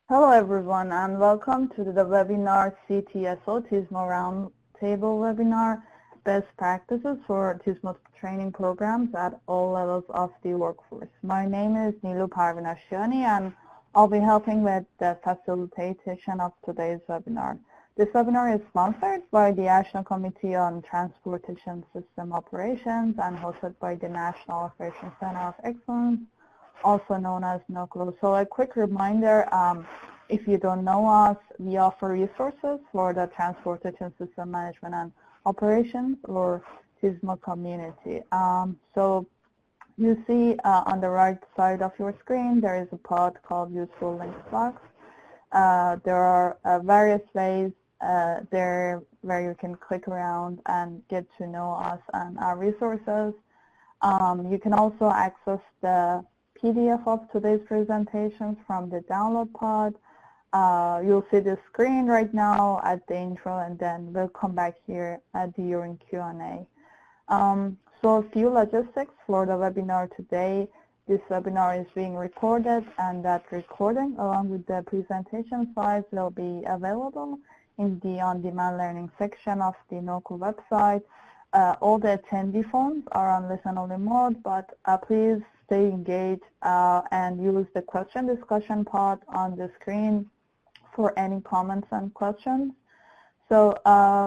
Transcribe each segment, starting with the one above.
Hello everyone and welcome to the webinar CTSO TSMO Roundtable Webinar, Best Practices for TSMO Training Programs at all levels of the workforce. My name is Nilu Parvinashiani and I'll be helping with the facilitation of today's webinar. This webinar is sponsored by the National Committee on Transportation System Operations and hosted by the National Operations Center of Excellence, also known as NOCoE. So a quick reminder, if you don't know us, we offer resources for the Transportation System Management and Operations or TSMO community. So you see on the right side of your screen, there is a pod called Useful Links Box. There are various ways there where you can click around and get to know us and our resources. You can also access the PDF of today's presentations from the download pod. You'll see the screen right now at the intro, and then we'll come back here during Q&A. So a few logistics for the webinar today. This webinar is being recorded, and that recording along with the presentation slides will be available in the on-demand learning section of the NOCoE website. All the attendee phones are on listen-only mode, but please stay engaged and use the question discussion pod on the screen for any comments and questions. So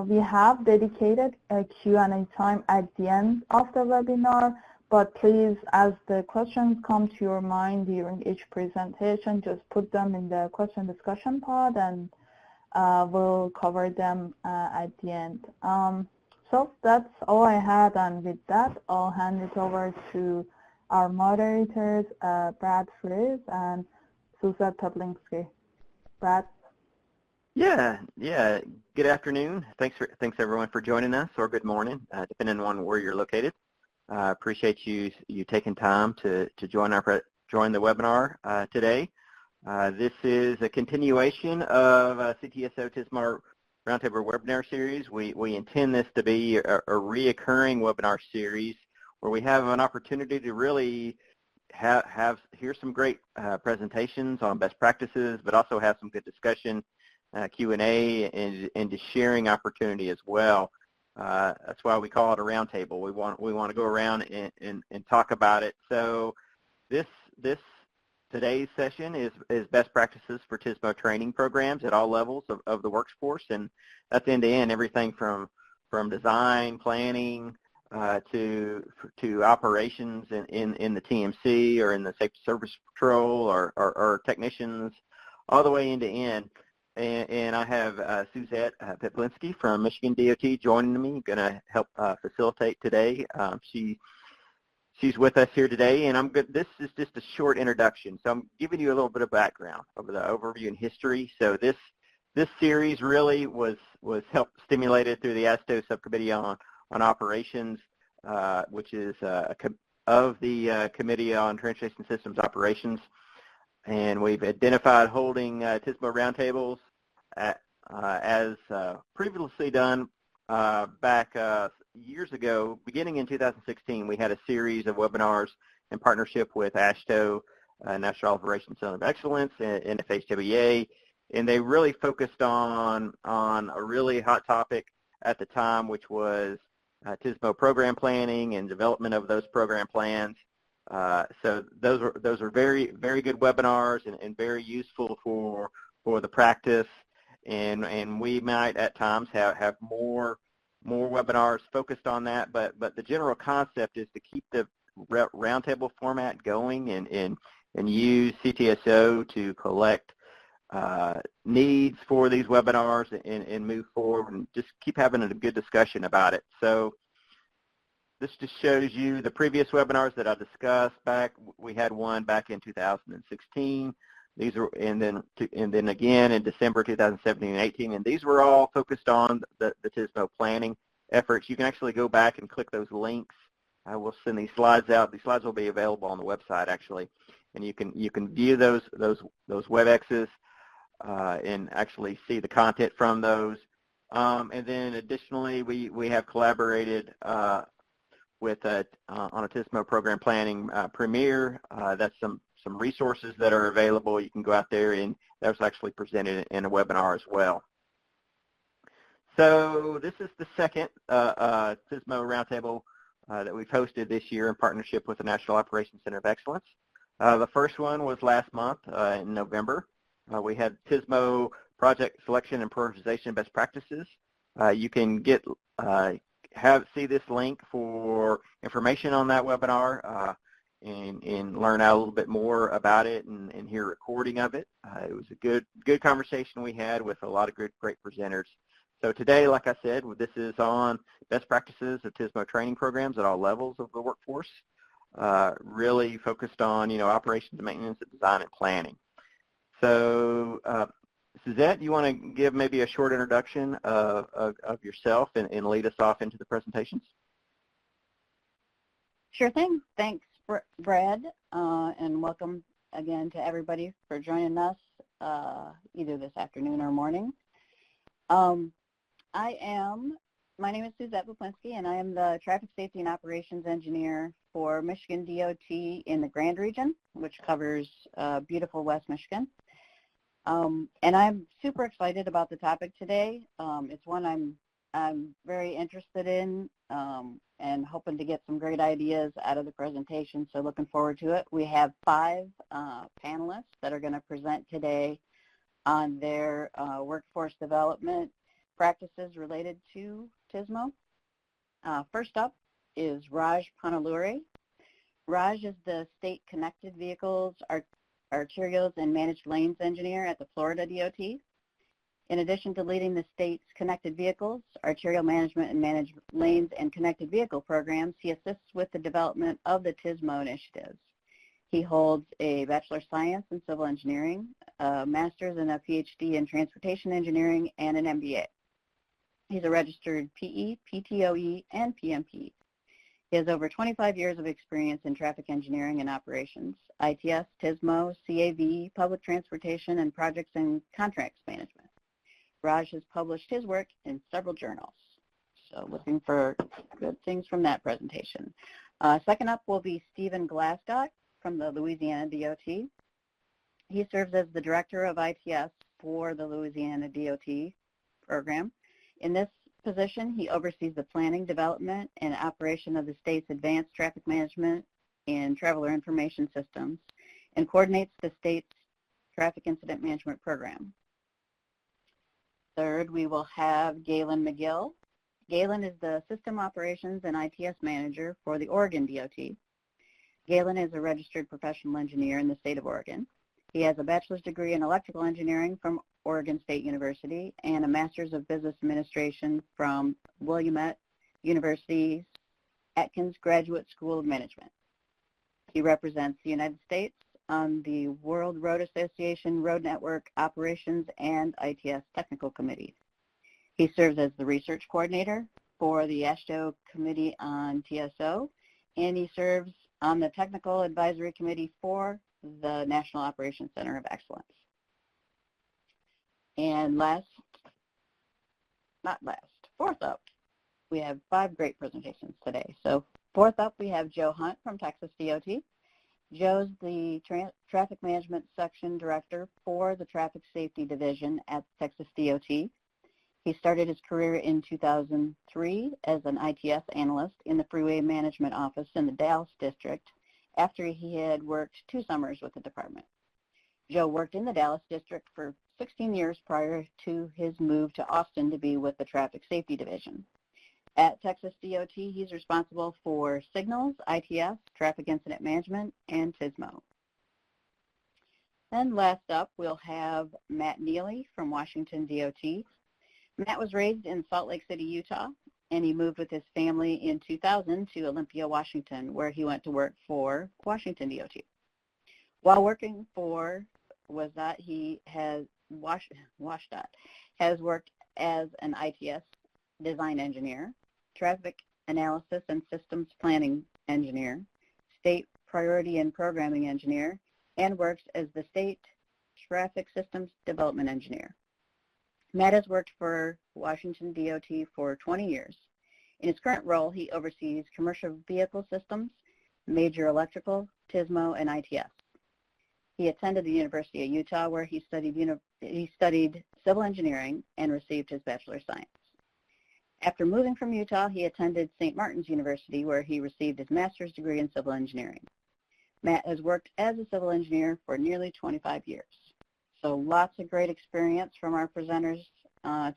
we have dedicated a Q&A time at the end of the webinar, but please, as the questions come to your mind during each presentation, just put them in the question discussion pod and we'll cover them at the end. So that's all I had, and with that, I'll hand it over to our moderators, Brad Fries and Suzette Toplinsky. Brad? Yeah. Good afternoon. Thanks everyone for joining us, or good morning, depending on where you're located. Appreciate you taking time to join the webinar today. This is a continuation of CTSO TSMO Roundtable Webinar series. We intend this to be a reoccurring webinar series where we have an opportunity to really hear some great presentations on best practices, but also have some good discussion, Q&A, and just sharing opportunity as well. That's why we call it a roundtable. We want to go around and talk about it. So today's session is best practices for TSMO training programs at all levels of the workforce, and that's end-to-end, everything from design, planning, to operations in the TMC or in the Safety Service Patrol or technicians, all the way end-to-end. And I have Suzette Toplinsky from Michigan DOT joining me, going to help facilitate today. She's with us here today, and this is just a short introduction. So I'm giving you a little bit of background over the overview and history. So this series really was helped stimulated through the ASTO Subcommittee on Operations, which is of the Committee on Transportation Systems Operations. And we've identified holding TSMO roundtables as previously done back years ago. Beginning in 2016, we had a series of webinars in partnership with ASTO, National Operations Center of Excellence, and NFHWA, and they really focused on a really hot topic at the time, which was TSMO program planning and development of those program plans. So those are very, very good webinars and very useful for the practice. And we might at times have more webinars focused on that, but the general concept is to keep the roundtable format going and use CTSO to collect needs for these webinars and move forward and just keep having a good discussion about it. So this just shows you the previous webinars that I discussed back. We had one back in 2016. These are, and then again in December 2017 and 18, and these were all focused on the TSMO planning efforts. You can actually go back and click those links. I will send these slides out. These slides will be available on the website actually, and you can view those WebExes and actually see the content from those. And then additionally, we have collaborated with on a TSMO program planning premiere. That's some resources that are available. You can go out there, and that was actually presented in a webinar as well. So this is the second TSMO Roundtable that we've hosted this year in partnership with the National Operations Center of Excellence. The first one was last month in November. We had TSMO Project Selection and Prioritization Best Practices. You can see this link for information on that webinar and learn out a little bit more about it and hear a recording of it. It was a good conversation we had with a lot of great presenters. So today, like I said, this is on best practices of TSMO training programs at all levels of the workforce, really focused on operations, maintenance, design, and planning. So Suzette, you want to give maybe a short introduction of yourself and lead us off into the presentations? Sure thing. Thanks, Brad, and welcome again to everybody for joining us either this afternoon or morning. My name is Suzette Poplinski, and I am the Traffic Safety and Operations Engineer for Michigan DOT in the Grand Region, which covers beautiful West Michigan. And I'm super excited about the topic today. It's one I'm very interested in and hoping to get some great ideas out of the presentation, so looking forward to it. We have 5 panelists that are going to present today on their workforce development practices related to TSMO. First up is Raj Panaluri. Raj is the State Connected Vehicles, Arterials, and Managed Lanes Engineer at the Florida DOT. In addition to leading the state's Connected Vehicles, Arterial Management and Managed Lanes and Connected Vehicle programs, he assists with the development of the TSMO initiatives. He holds a Bachelor of Science in Civil Engineering, a Master's and a PhD in Transportation Engineering, and an MBA. He's a registered PE, PTOE, and PMP. He has over 25 years of experience in traffic engineering and operations, ITS, TSMO, CAV, public transportation, and projects and contracts management. Raj has published his work in several journals. So looking for good things from that presentation. Second up will be Stephen Glasgow from the Louisiana DOT. He serves as the Director of ITS for the Louisiana DOT program. In this position, he oversees the planning, development, and operation of the state's advanced traffic management and traveler information systems and coordinates the state's traffic incident management program. Third, we will have Galen McGill. Galen is the System Operations and ITS Manager for the Oregon DOT. Galen is a registered professional engineer in the state of Oregon. He has a bachelor's degree in electrical engineering from Oregon State University and a master's of business administration from Willamette University's Atkins Graduate School of Management. He represents the United States on the World Road Association Road Network Operations and ITS Technical Committee. He serves as the research coordinator for the AASHTO Committee on TSO, and he serves on the Technical Advisory Committee for the National Operations Center of Excellence. And fourth up, we have 5 great presentations today. So fourth up, we have Joe Hunt from Texas DOT. Joe's the Traffic Management Section Director for the Traffic Safety Division at Texas DOT. He started his career in 2003 as an ITS analyst in the Freeway Management Office in the Dallas District after he had worked 2 summers with the department. Joe worked in the Dallas District for 16 years prior to his move to Austin to be with the Traffic Safety Division. At Texas DOT, he's responsible for signals, ITS, traffic incident management, and TSMO. Then last up, we'll have Matt Neely from Washington DOT. Matt was raised in Salt Lake City, Utah, and he moved with his family in 2000 to Olympia, Washington, where he went to work for Washington DOT. While working for WSDOT, he has worked as an ITS design engineer, traffic analysis and systems planning engineer, state priority and programming engineer, and works as the state traffic systems development engineer. Matt has worked for Washington DOT for 20 years. In his current role, he oversees commercial vehicle systems, major electrical, TSMO, and ITS. He attended the University of Utah, where he studied civil engineering and received his Bachelor of Science. After moving from Utah, he attended St. Martin's University, where he received his master's degree in civil engineering. Matt has worked as a civil engineer for nearly 25 years. So lots of great experience from our presenters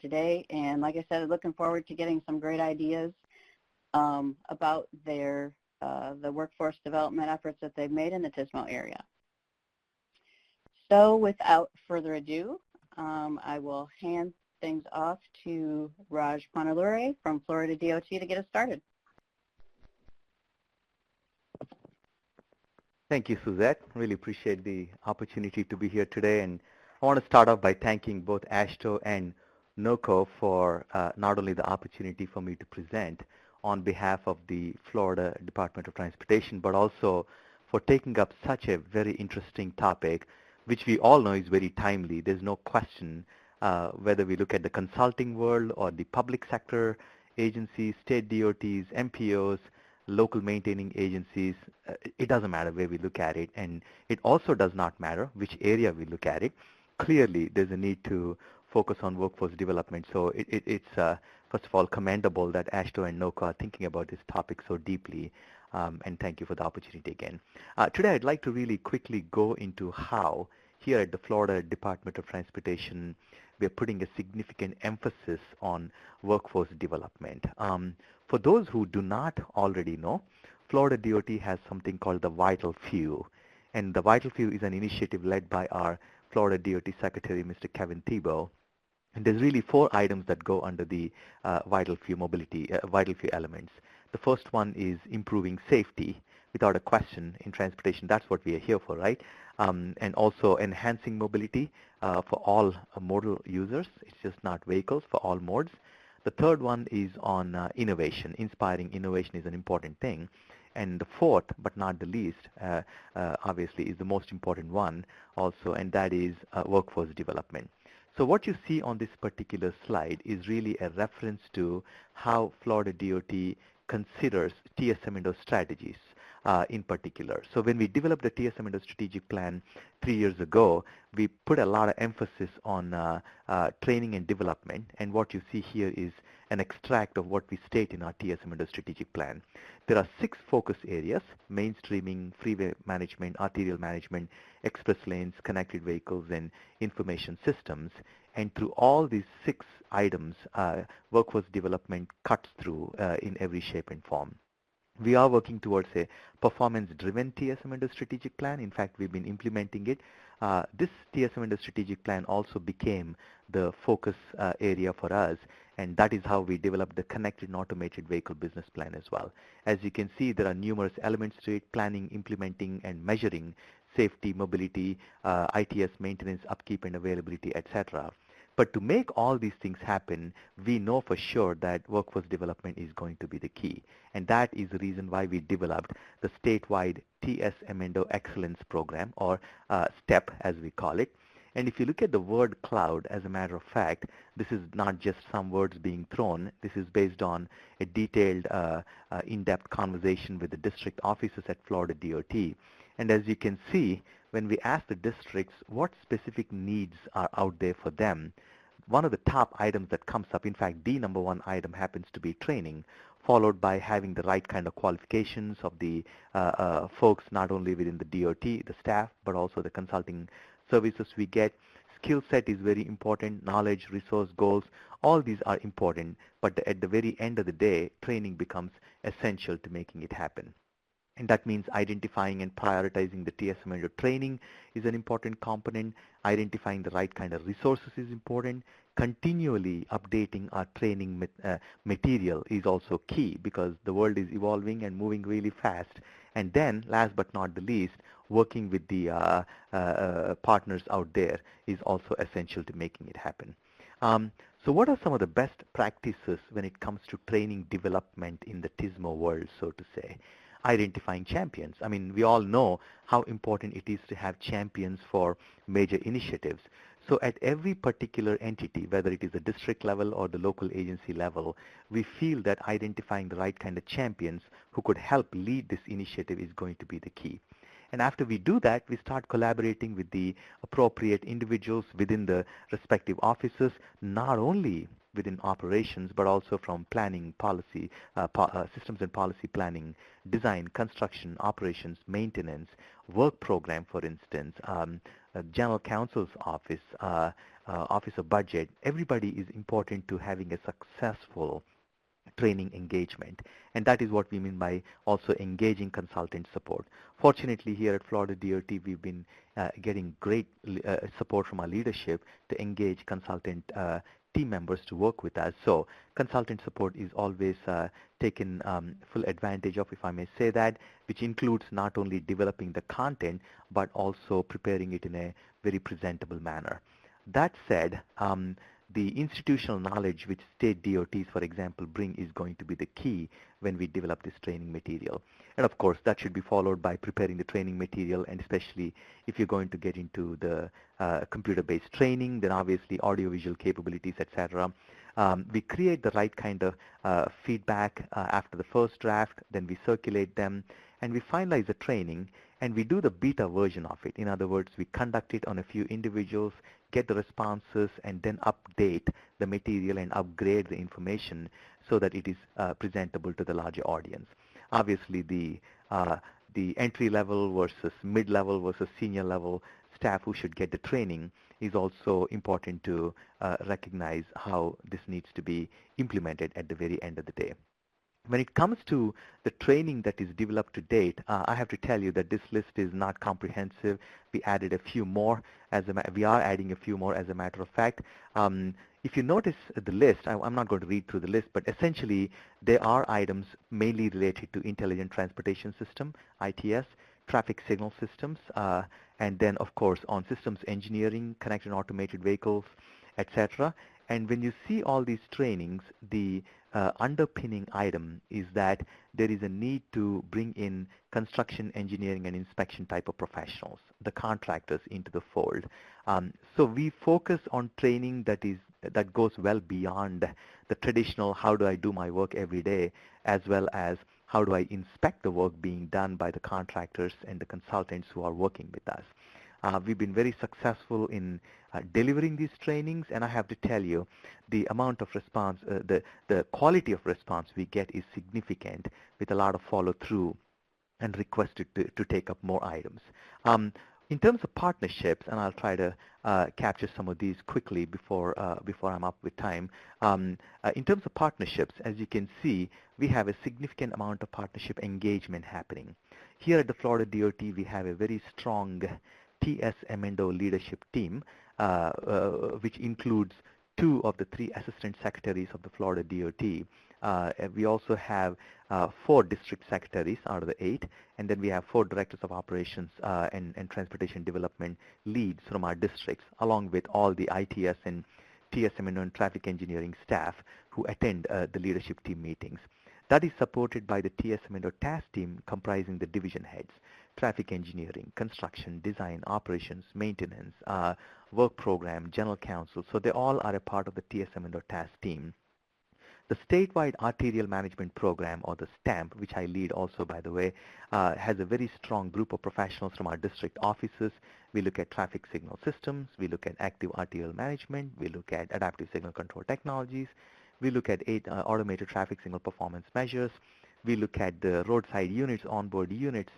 today, and like I said, looking forward to getting some great ideas about the workforce development efforts that they've made in the TSMO area. So without further ado, I will hand things off to Raj Panalure from Florida DOT to get us started. Thank you, Suzette. Really appreciate the opportunity to be here today. And I want to start off by thanking both AASHTO and NOCoE for not only the opportunity for me to present on behalf of the Florida Department of Transportation, but also for taking up such a very interesting topic, which we all know is very timely. There's no question whether we look at the consulting world or the public sector agencies, state DOTs, MPOs, local maintaining agencies, it doesn't matter where we look at it, and it also does not matter which area we look at it. Clearly, there's a need to focus on workforce development. So it's first of all commendable that AASHTO and NOCoE are thinking about this topic so deeply, and thank you for the opportunity again. Today, I'd like to really quickly go into how here at the Florida Department of Transportation, we're putting a significant emphasis on workforce development. For those who do not already know, Florida DOT has something called the Vital Few. And the Vital Few is an initiative led by our Florida DOT Secretary, Mr. Kevin Thibault. And there's really 4 items that go under the Vital Few Vital Few elements. The first one is improving safety, without a question, in transportation. That's what we are here for, right? And also enhancing mobility for all modal users. It's just not vehicles, for all modes. The third one is on innovation. Inspiring innovation is an important thing. And the fourth, but not the least, obviously, is the most important one also, and that is workforce development. So what you see on this particular slide is really a reference to how Florida DOT considers TSM&O strategies in particular. So when we developed the TSM&O strategic plan 3 years ago, we put a lot of emphasis on training and development, and what you see here is an extract of what we state in our TSM&O strategic plan. There are 6 focus areas: mainstreaming, freeway management, arterial management, express lanes, connected vehicles, and information systems. And through all these 6 items, workforce development cuts through in every shape and form. We are working towards a performance-driven TSM&O strategic plan. In fact, we've been implementing it. This TSM&O strategic plan also became the focus area for us, and that is how we developed the connected and automated vehicle business plan as well. As you can see, there are numerous elements to it: planning, implementing, and measuring safety, mobility, ITS maintenance, upkeep and availability, etc. But to make all these things happen, we know for sure that workforce development is going to be the key. And that is the reason why we developed the statewide TSM&O Excellence Program, or STEP as we call it. And if you look at the word cloud, as a matter of fact, this is not just some words being thrown. This is based on a detailed, in-depth conversation with the district offices at Florida DOT. And as you can see, when we ask the districts what specific needs are out there for them, one of the top items that comes up, in fact, the number 1 item happens to be training, followed by having the right kind of qualifications of the folks, not only within the DOT, the staff, but also the consulting services we get. Skill set is very important, knowledge, resource, goals, all these are important, but at the very end of the day, training becomes essential to making it happen. And that means identifying and prioritizing the TSM&O training is an important component. Identifying the right kind of resources is important. Continually updating our training material is also key, because the world is evolving and moving really fast. And then, last but not the least, working with the partners out there is also essential to making it happen. So what are some of the best practices when it comes to training development in the TSMO world, so to say? Identifying champions. I mean, we all know how important it is to have champions for major initiatives. So at every particular entity, whether it is the district level or the local agency level, we feel that identifying the right kind of champions who could help lead this initiative is going to be the key. And after we do that, we start collaborating with the appropriate individuals within the respective offices, not only within operations, but also from planning, policy, systems and policy planning, design, construction, operations, maintenance, work program, for instance, general counsel's office, office of budget. Everybody is important to having a successful training engagement, and that is what we mean by also engaging consultant support. Fortunately, here at Florida DOT, we've been getting great support from our leadership to engage consultant team members to work with us. So consultant support is always taken full advantage of, if I may say that, which includes not only developing the content, but also preparing it in a very presentable manner. That said, the institutional knowledge which state DOTs, for example, bring is going to be the key when we develop this training material. And of course, that should be followed by preparing the training material, and especially if you're going to get into the computer-based training, then obviously audiovisual capabilities, etc. We create the right kind of feedback after the first draft, then we circulate them, and we finalize the training, and we do the beta version of it. In other words, we conduct it on a few individuals, get the responses, and then update the material and upgrade the information so that it is presentable to the larger audience. Obviously, the entry level versus mid-level versus senior level staff who should get the training is also important to recognize how this needs to be implemented at the very end of the day. When it comes to the training that is developed to date, I have to tell you that this list is not comprehensive. We added a few more. We are adding a few more as a matter of fact. If you notice the list, I'm not going to read through the list, but essentially there are items mainly related to Intelligent Transportation System, ITS, traffic signal systems, and then of course on systems engineering, connected and automated vehicles, etc. And when you see all these trainings, the underpinning item is that there is a need to bring in construction, engineering, and inspection type of professionals, the contractors, into the fold. So we focus on training that goes well beyond the traditional how do I do my work every day, as well as how do I inspect the work being done by the contractors and the consultants who are working with us. We've been very successful in delivering these trainings, and I have to tell you, the amount of response, the quality of response we get is significant, with a lot of follow-through and requested to take up more items. In terms of partnerships, and I'll try to capture some of these quickly before I'm up with time. In terms of partnerships, as you can see, we have a significant amount of partnership engagement happening. Here at the Florida DOT, we have a very strong TSM&O leadership team, which includes 2 of the 3 assistant secretaries of the Florida DOT. We also have 4 district secretaries out of the 8, and then we have 4 directors of operations and transportation development leads from our districts, along with all the ITS and TSM&O and traffic engineering staff who attend the leadership team meetings. That is supported by the TSM&O task team comprising the division heads, traffic engineering, construction, design, operations, maintenance, work program, general counsel. So they all are a part of the TSM&O task team. The Statewide Arterial Management Program, or the STAMP, which I lead also, by the way, has a very strong group of professionals from our district offices. We look at traffic signal systems. We look at active arterial management. We look at adaptive signal control technologies. We look at automated traffic signal performance measures. We look at the roadside units, onboard units,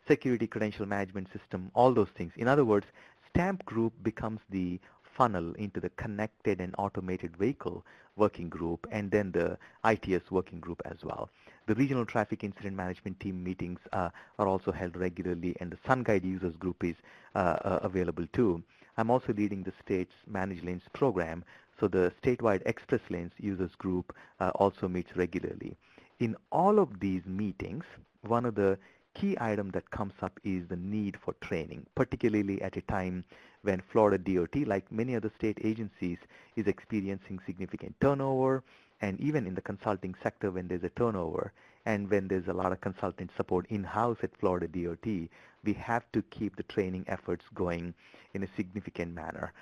security credential management system, all those things. In other words, STAMP group becomes the funnel into the connected and automated vehicle working group, and then the ITS working group as well. The regional traffic incident management team meetings are also held regularly, and the SunGuide users group is available too. I'm also leading the state's managed lanes program, so the statewide express lanes users group also meets regularly. In all of these meetings, one of the key item that comes up is the need for training, particularly at a time when Florida DOT, like many other state agencies, is experiencing significant turnover, and even in the consulting sector when there's a turnover and when there's a lot of consultant support in-house at Florida DOT, we have to keep the training efforts going in a significant manner.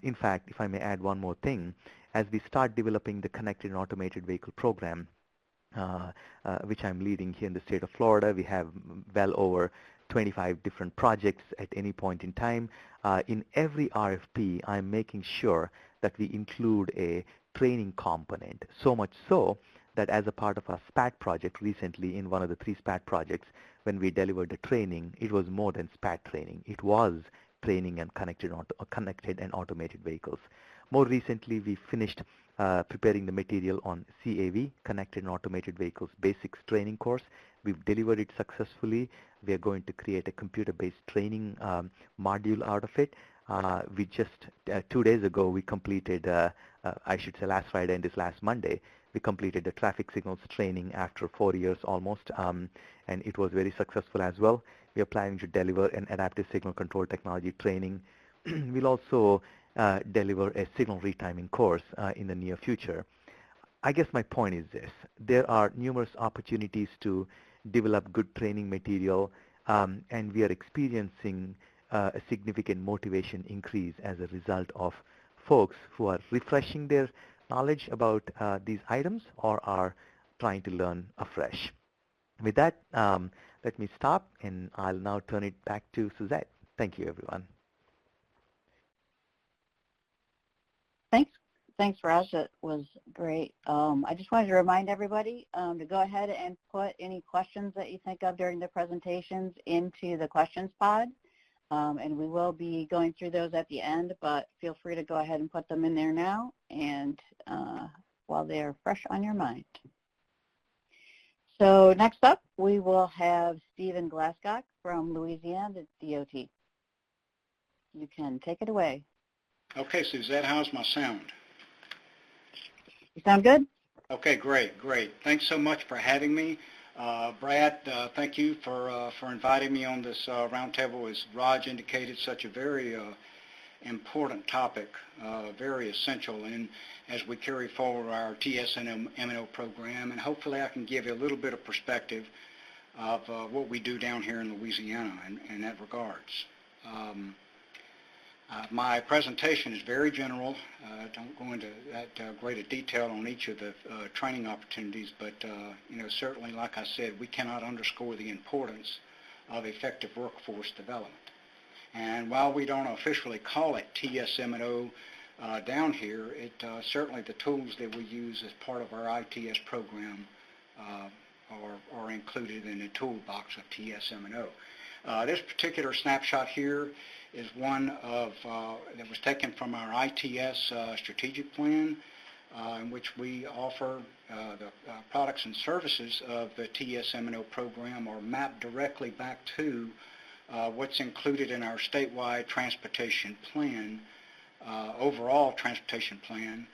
In fact, if I may add one more thing, as we start developing the connected and automated vehicle program, which I'm leading here in the state of Florida. We have well over 25 different projects at any point in time. In every RFP, I'm making sure that we include a training component, so much so that as a part of our SPAT project recently, in one of the 3 SPAT projects, when we delivered the training, it was more than SPAT training. It was training and connected and automated vehicles. More recently, we finished preparing the material on CAV, Connected and Automated Vehicles Basics Training course. We've delivered it successfully. We are going to create a computer-based training module out of it. We just, 2 days ago, we completed, I should say last Friday and this last Monday, we completed the traffic signals training after 4 years almost, and it was very successful as well. We are planning to deliver an adaptive signal control technology training. We'll also deliver a signal retiming course in the near future. I guess my point is this. There are numerous opportunities to develop good training material, and we are experiencing a significant motivation increase as a result of folks who are refreshing their knowledge about these items or are trying to learn afresh. With that, let me stop, and I'll now turn it back to Suzette. Thank you, everyone. Thanks, Raj. That was great. I just wanted to remind everybody to go ahead and put any questions that you think of during the presentations into the questions pod. And we will be going through those at the end, but feel free to go ahead and put them in there now and while they're fresh on your mind. So next up, we will have Stephen Glasscock from Louisiana DOT. You can take it away. Okay, Suzette, how's my sound? You sound good? Okay, great. Thanks so much for having me. Brad, thank you for inviting me on this roundtable. As Raj indicated, such a very important topic, very essential in as we carry forward our TSM&O program, and hopefully I can give you a little bit of perspective of what we do down here in Louisiana in that regards. My presentation is very general. Don't go into that great a detail on each of the training opportunities, but certainly, like I said, we cannot underscore the importance of effective workforce development. And while we don't officially call it TSM&O down here, certainly the tools that we use as part of our ITS program are included in the toolbox of TSM&O. This particular snapshot here is one that was taken from our ITS strategic plan, in which we offer the products and services of the TSM&O program are mapped directly back to what's included in our statewide transportation plan, overall transportation plan,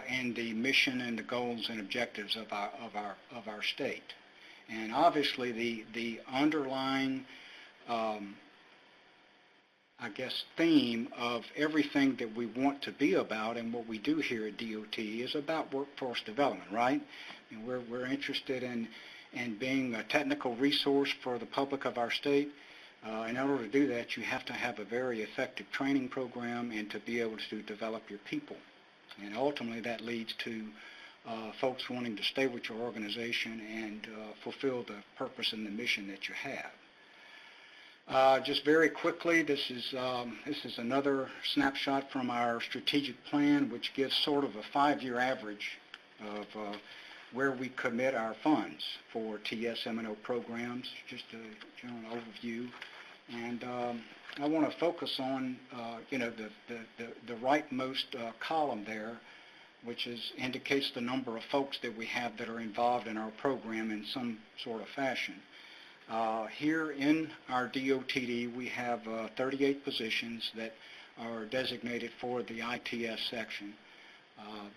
and the mission and the goals and objectives of our state. And obviously the underlying I guess, theme of everything that we want to be about and what we do here at DOT is about workforce development, right? And we're interested in being a technical resource for the public of our state. In order to do that, you have to have a very effective training program and to be able to develop your people. And ultimately, that leads to folks wanting to stay with your organization and fulfill the purpose and the mission that you have. Just very quickly, this is another snapshot from our strategic plan, which gives sort of a 5-year average of where we commit our funds for TSM&O programs, just a general overview. And I want to focus on the rightmost column there, which indicates the number of folks that we have that are involved in our program in some sort of fashion. Here in our DOTD, we have 38 positions that are designated for the ITS section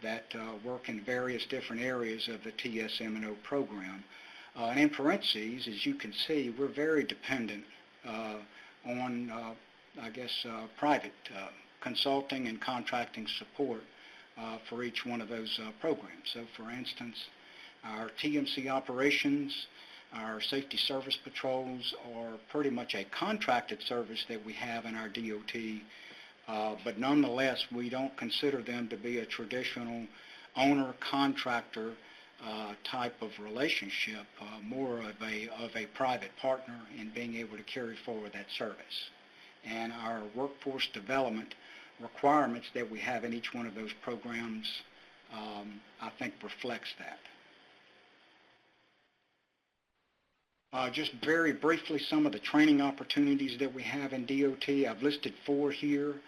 that work in various different areas of the TSM&O program. And in parentheses, as you can see, we're very dependent on, private consulting and contracting support for each one of those programs. So, for instance, our TMC operations, our safety service patrols are pretty much a contracted service that we have in our DOT, but nonetheless, we don't consider them to be a traditional owner-contractor type of relationship, more of a private partner in being able to carry forward that service. And our workforce development requirements that we have in each one of those programs, I think, reflects that. Just very briefly, some of the training opportunities that we have in DOT. I've listed 4 here.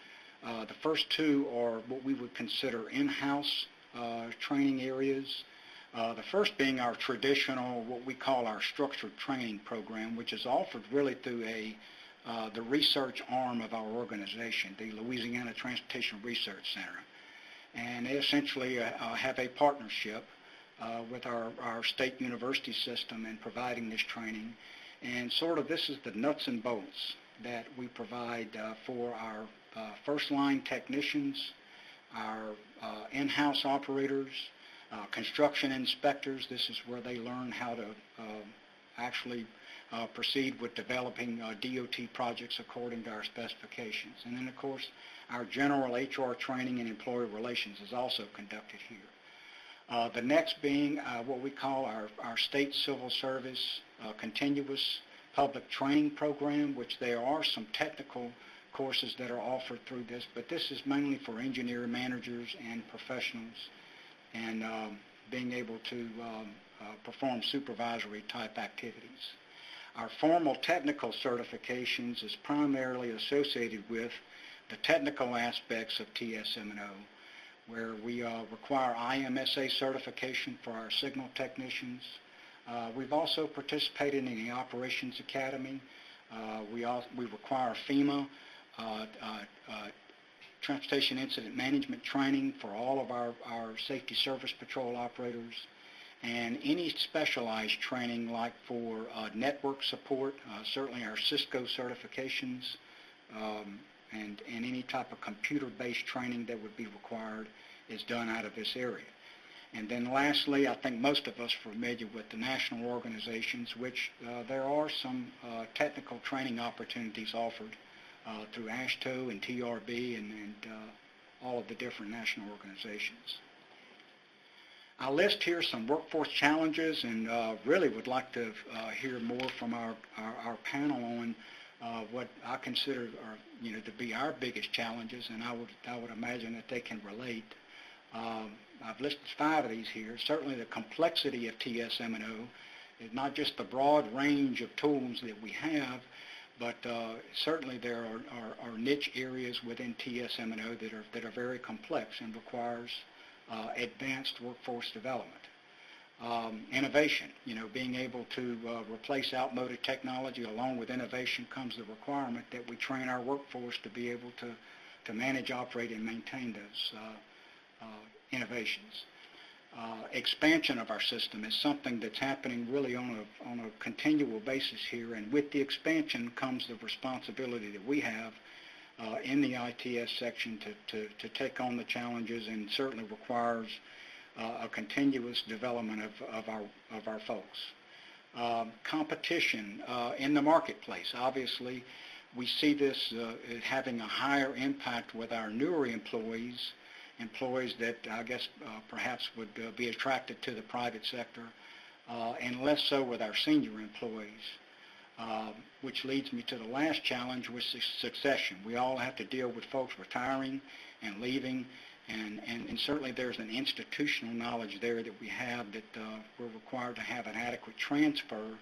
The first 2 are what we would consider in-house training areas. The first being our traditional, what we call our structured training program, which is offered really through the research arm of our organization, the Louisiana Transportation Research Center. And they essentially have a partnership with our state university system in providing this training. And sort of this is the nuts and bolts that we provide for our first-line technicians, our in-house operators, construction inspectors. This is where they learn how to actually proceed with developing DOT projects according to our specifications. And then, of course, our general HR training and employee relations is also conducted here. The next being what we call our state civil service continuous public training program, which there are some technical courses that are offered through this, but this is mainly for engineer managers and professionals and being able to perform supervisory type activities. Our formal technical certifications is primarily associated with the technical aspects of TSM&O, where we require IMSA certification for our signal technicians. We've also participated in the Operations Academy. We require FEMA Transportation Incident Management training for all of our Safety Service Patrol operators, and any specialized training like for network support, certainly our Cisco certifications, and any type of computer-based training that would be required is done out of this area. And then lastly, I think most of us are familiar with the national organizations, which there are some technical training opportunities offered through AASHTO and TRB and all of the different national organizations. I list here some workforce challenges and really would like to hear more from our panel on what I consider are, to be our biggest challenges, and I would imagine that they can relate. I've listed 5 of these here. Certainly the complexity of TSM&O is not just the broad range of tools that we have, but certainly there are niche areas within TSM&O that are very complex and requires advanced workforce development. Innovation, being able to replace outmoded technology. Along with innovation comes the requirement that we train our workforce to be able to manage, operate, and maintain those innovations. Expansion of our system is something that's happening really on a continual basis here, and with the expansion comes the responsibility that we have in the ITS section to take on the challenges, and certainly requires a continuous development of our folks. Competition in the marketplace. Obviously, we see this having a higher impact with our newer employees that I guess perhaps would be attracted to the private sector, and less so with our senior employees. Which leads me to the last challenge, which is succession. We all have to deal with folks retiring and leaving, and certainly there's an institutional knowledge there that we have that we're required to have an adequate transfer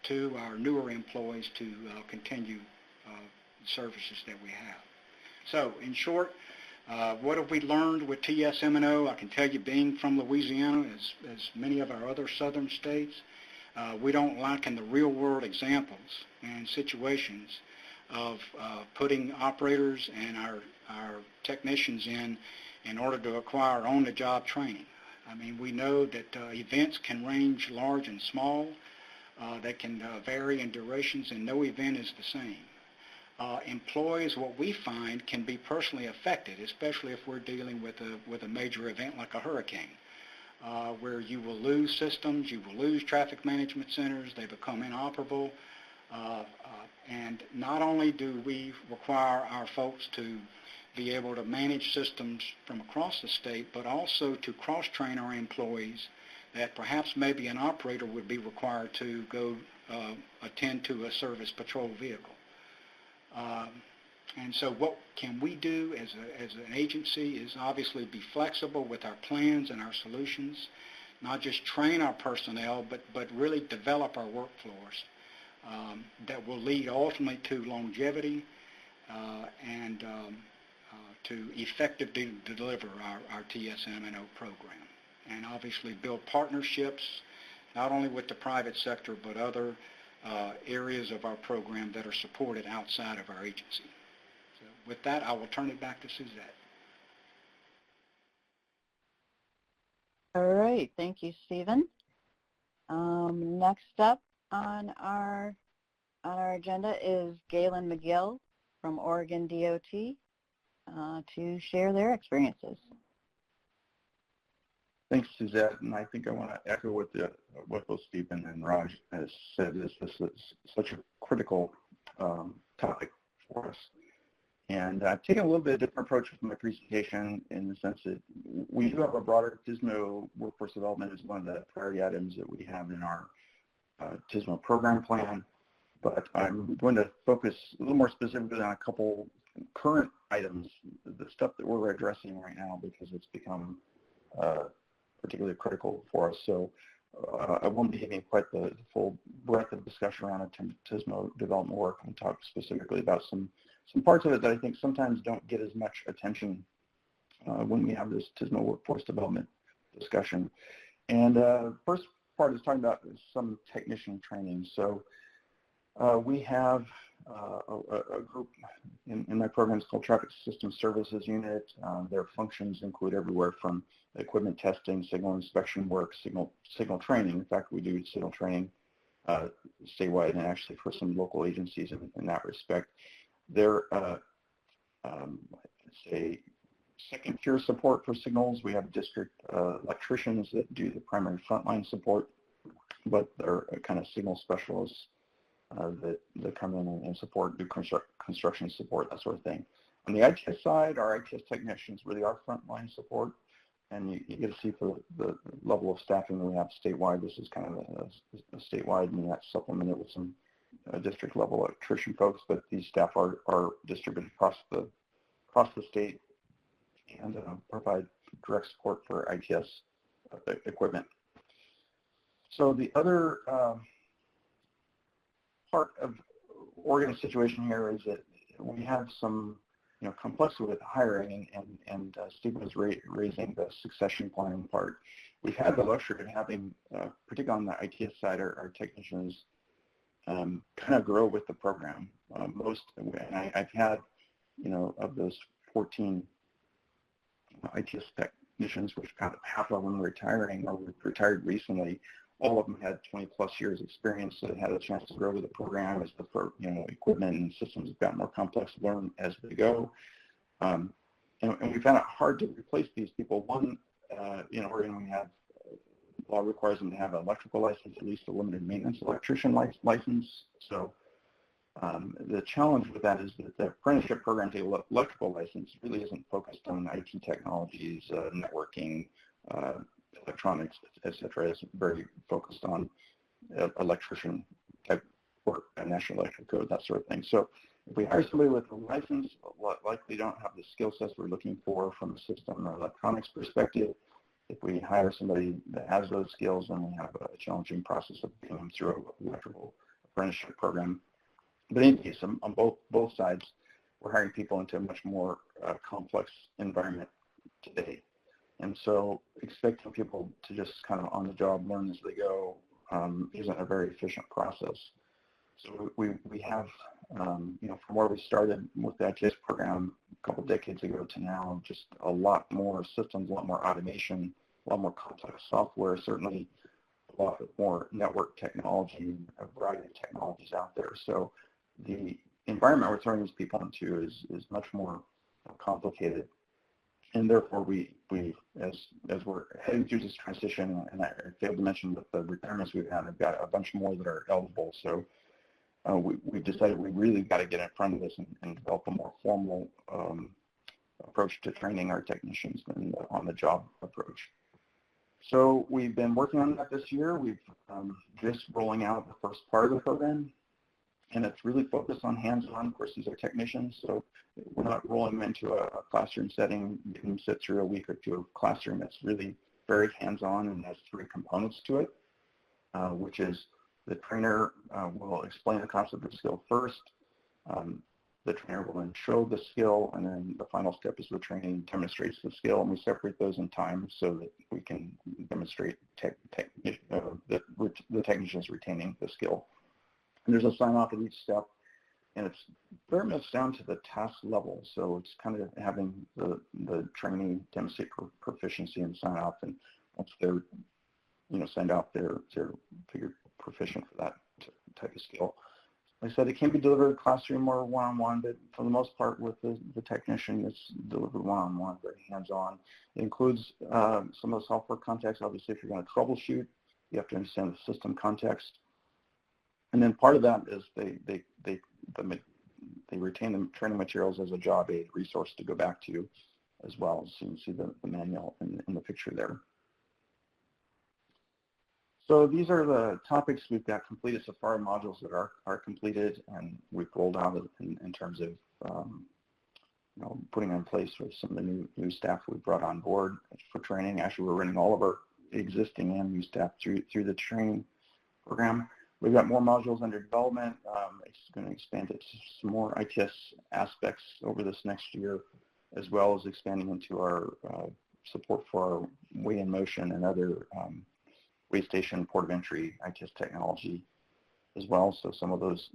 to our newer employees to continue the services that we have. So, in short, what have we learned with TSM&O? I can tell you, being from Louisiana, as many of our other southern states, we don't lack in the real-world examples and situations of putting operators and our technicians in order to acquire on-the-job training. I mean, we know that events can range large and small. They can vary in durations, and no event is the same. Employees, what we find, can be personally affected, especially if we're dealing with a major event like a hurricane, where you will lose systems, you will lose traffic management centers, they become inoperable, and not only do we require our folks to be able to manage systems from across the state, but also to cross-train our employees that perhaps maybe an operator would be required to go attend to a service patrol vehicle. And so what can we do as an agency is obviously be flexible with our plans and our solutions, not just train our personnel, but really develop our workflows that will lead ultimately to longevity and to effectively deliver our TSM&O program. And obviously build partnerships not only with the private sector but other areas of our program that are supported outside of our agency. So with that, I will turn it back to Suzette. All right, thank you, Stephen. Next up on our agenda is Galen McGill from Oregon DOT to share their experiences. Thanks, Suzette, and I think I want to echo what both Stephen and Raj has said. This is such a critical topic for us. And I've taken a little bit different approach with my presentation in the sense that we do have a broader TSMO workforce development as one of the priority items that we have in our TSMO program plan. But I'm going to focus a little more specifically on a couple current items, the stuff that we're addressing right now because it's become particularly critical for us. So I won't be giving quite the full breadth of discussion around TSMO development work. I'll talk specifically about some parts of it that I think sometimes don't get as much attention when we have this TSMO workforce development discussion. And first part is talking about some technician training. So we have a group in my program called Traffic System Services Unit. Their functions include everywhere from equipment testing, signal inspection work, signal training. In fact, we do signal training statewide and actually for some local agencies in that respect. They're say second tier support for signals. We have district electricians that do the primary frontline support, but they're kind of signal specialists that come in and support, do construction support, that sort of thing. On the ITS side, our ITS technicians really are frontline support, and you get to see for the level of staffing that we have statewide. This is kind of a statewide, and that's supplemented with some district level electrician folks, but these staff are distributed across the state and provide direct support for ITS equipment. So the other part of Oregon's situation here is that we have some complexity with hiring, and Steve was raising the succession planning part. We've had the luxury of having, particularly on the ITS side, our technicians kind of grow with the program. And I've had, of those 14 ITS technicians, which kind of half of them retiring or retired recently, all of them had 20 plus years experience that had a chance to grow with the program as the equipment and systems have gotten more complex, learn as we go. And we found it hard to replace these people. One, in Oregon, we have law requires them to have an electrical license, at least a limited maintenance electrician license. So the challenge with that is that the apprenticeship program to the electrical license really isn't focused on IT technologies, networking, electronics, etc. It's very focused on electrician type work, National Electrical Code, that sort of thing. So if we hire somebody with a license, likely don't have the skill sets we're looking for from a system or electronics perspective. If we hire somebody that has those skills, then we have a challenging process of getting them through an electrical apprenticeship program. But in any case, on both sides, we're hiring people into a much more complex environment today. And so expecting people to just kind of on the job learn as they go isn't a very efficient process. So we have, from where we started with the ITS program a couple decades ago to now, just a lot more systems, a lot more automation, a lot more complex software, certainly a lot more network technology, a variety of technologies out there. So the environment we're throwing these people into is much more complicated. And therefore, we as we're heading through this transition, and I failed to mention that the retirements we've had, I've got a bunch more that are eligible. So we've decided we really got to get in front of this and develop a more formal approach to training our technicians than the on-the-job approach. So we've been working on that this year. We've just rolling out the first part of the program, and it's really focused on hands-on. Of course, these are technicians, so we're not rolling them into a classroom setting. You can sit through a week or two of classroom. It's really very hands-on and has three components to it, which is the trainer will explain the concept of skill first. The trainer will then show the skill, and then the final step is the trainee demonstrates the skill, and we separate those in time so that we can demonstrate that the technician is retaining the skill. And there's a sign-off at each step, and it's very much down to the task level. So it's kind of having the trainee demonstrate proficiency and sign off, and once they're signed off, they're figured proficient for that type of skill. Like I said, it can be delivered classroom or one-on-one, but for the most part with the technician, it's delivered one-on-one, very hands-on. It includes some of the software context. Obviously, if you're going to troubleshoot, you have to understand the system context. And then part of that is they retain the training materials as a job aid resource to go back to as well. So you can see the manual in the picture there. So these are the topics we've got completed so far, modules that are completed, and we've rolled out in terms of putting in place with some of the new staff we brought on board for training. Actually, we're running all of our existing and new staff through the training program. We've got more modules under development. It's going to expand it to some more ITS aspects over this next year, as well as expanding into our support for our weigh in motion and other weigh station port of entry ITS technology as well. So some of those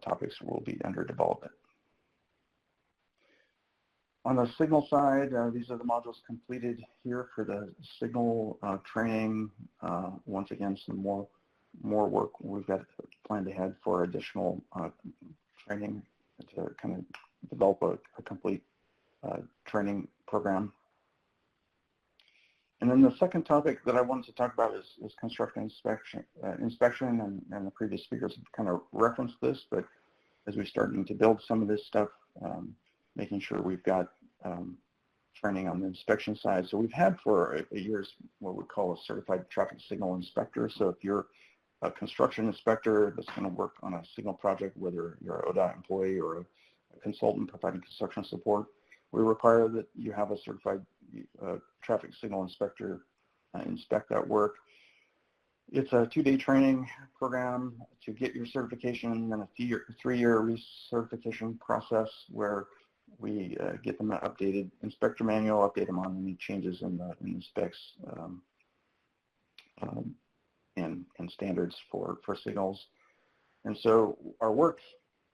topics will be under development. On the signal side, these are the modules completed here for the signal training. Once again, some more work we've got planned ahead for additional training to kind of develop a complete training program. And then the second topic that I wanted to talk about is construction inspection, and the previous speakers have kind of referenced this, but as we're starting to build some of this stuff, making sure we've got training on the inspection side. So we've had for a years what we call a certified traffic signal inspector. So if you're a construction inspector that's going to work on a signal project, whether you're an ODOT employee or a consultant providing construction support, we require that you have a certified traffic signal inspector inspect that work. It's a 2-day training program to get your certification, and then a 3-year recertification process where we get them an updated inspector manual, update them on any changes in the specs and standards for signals. And so our work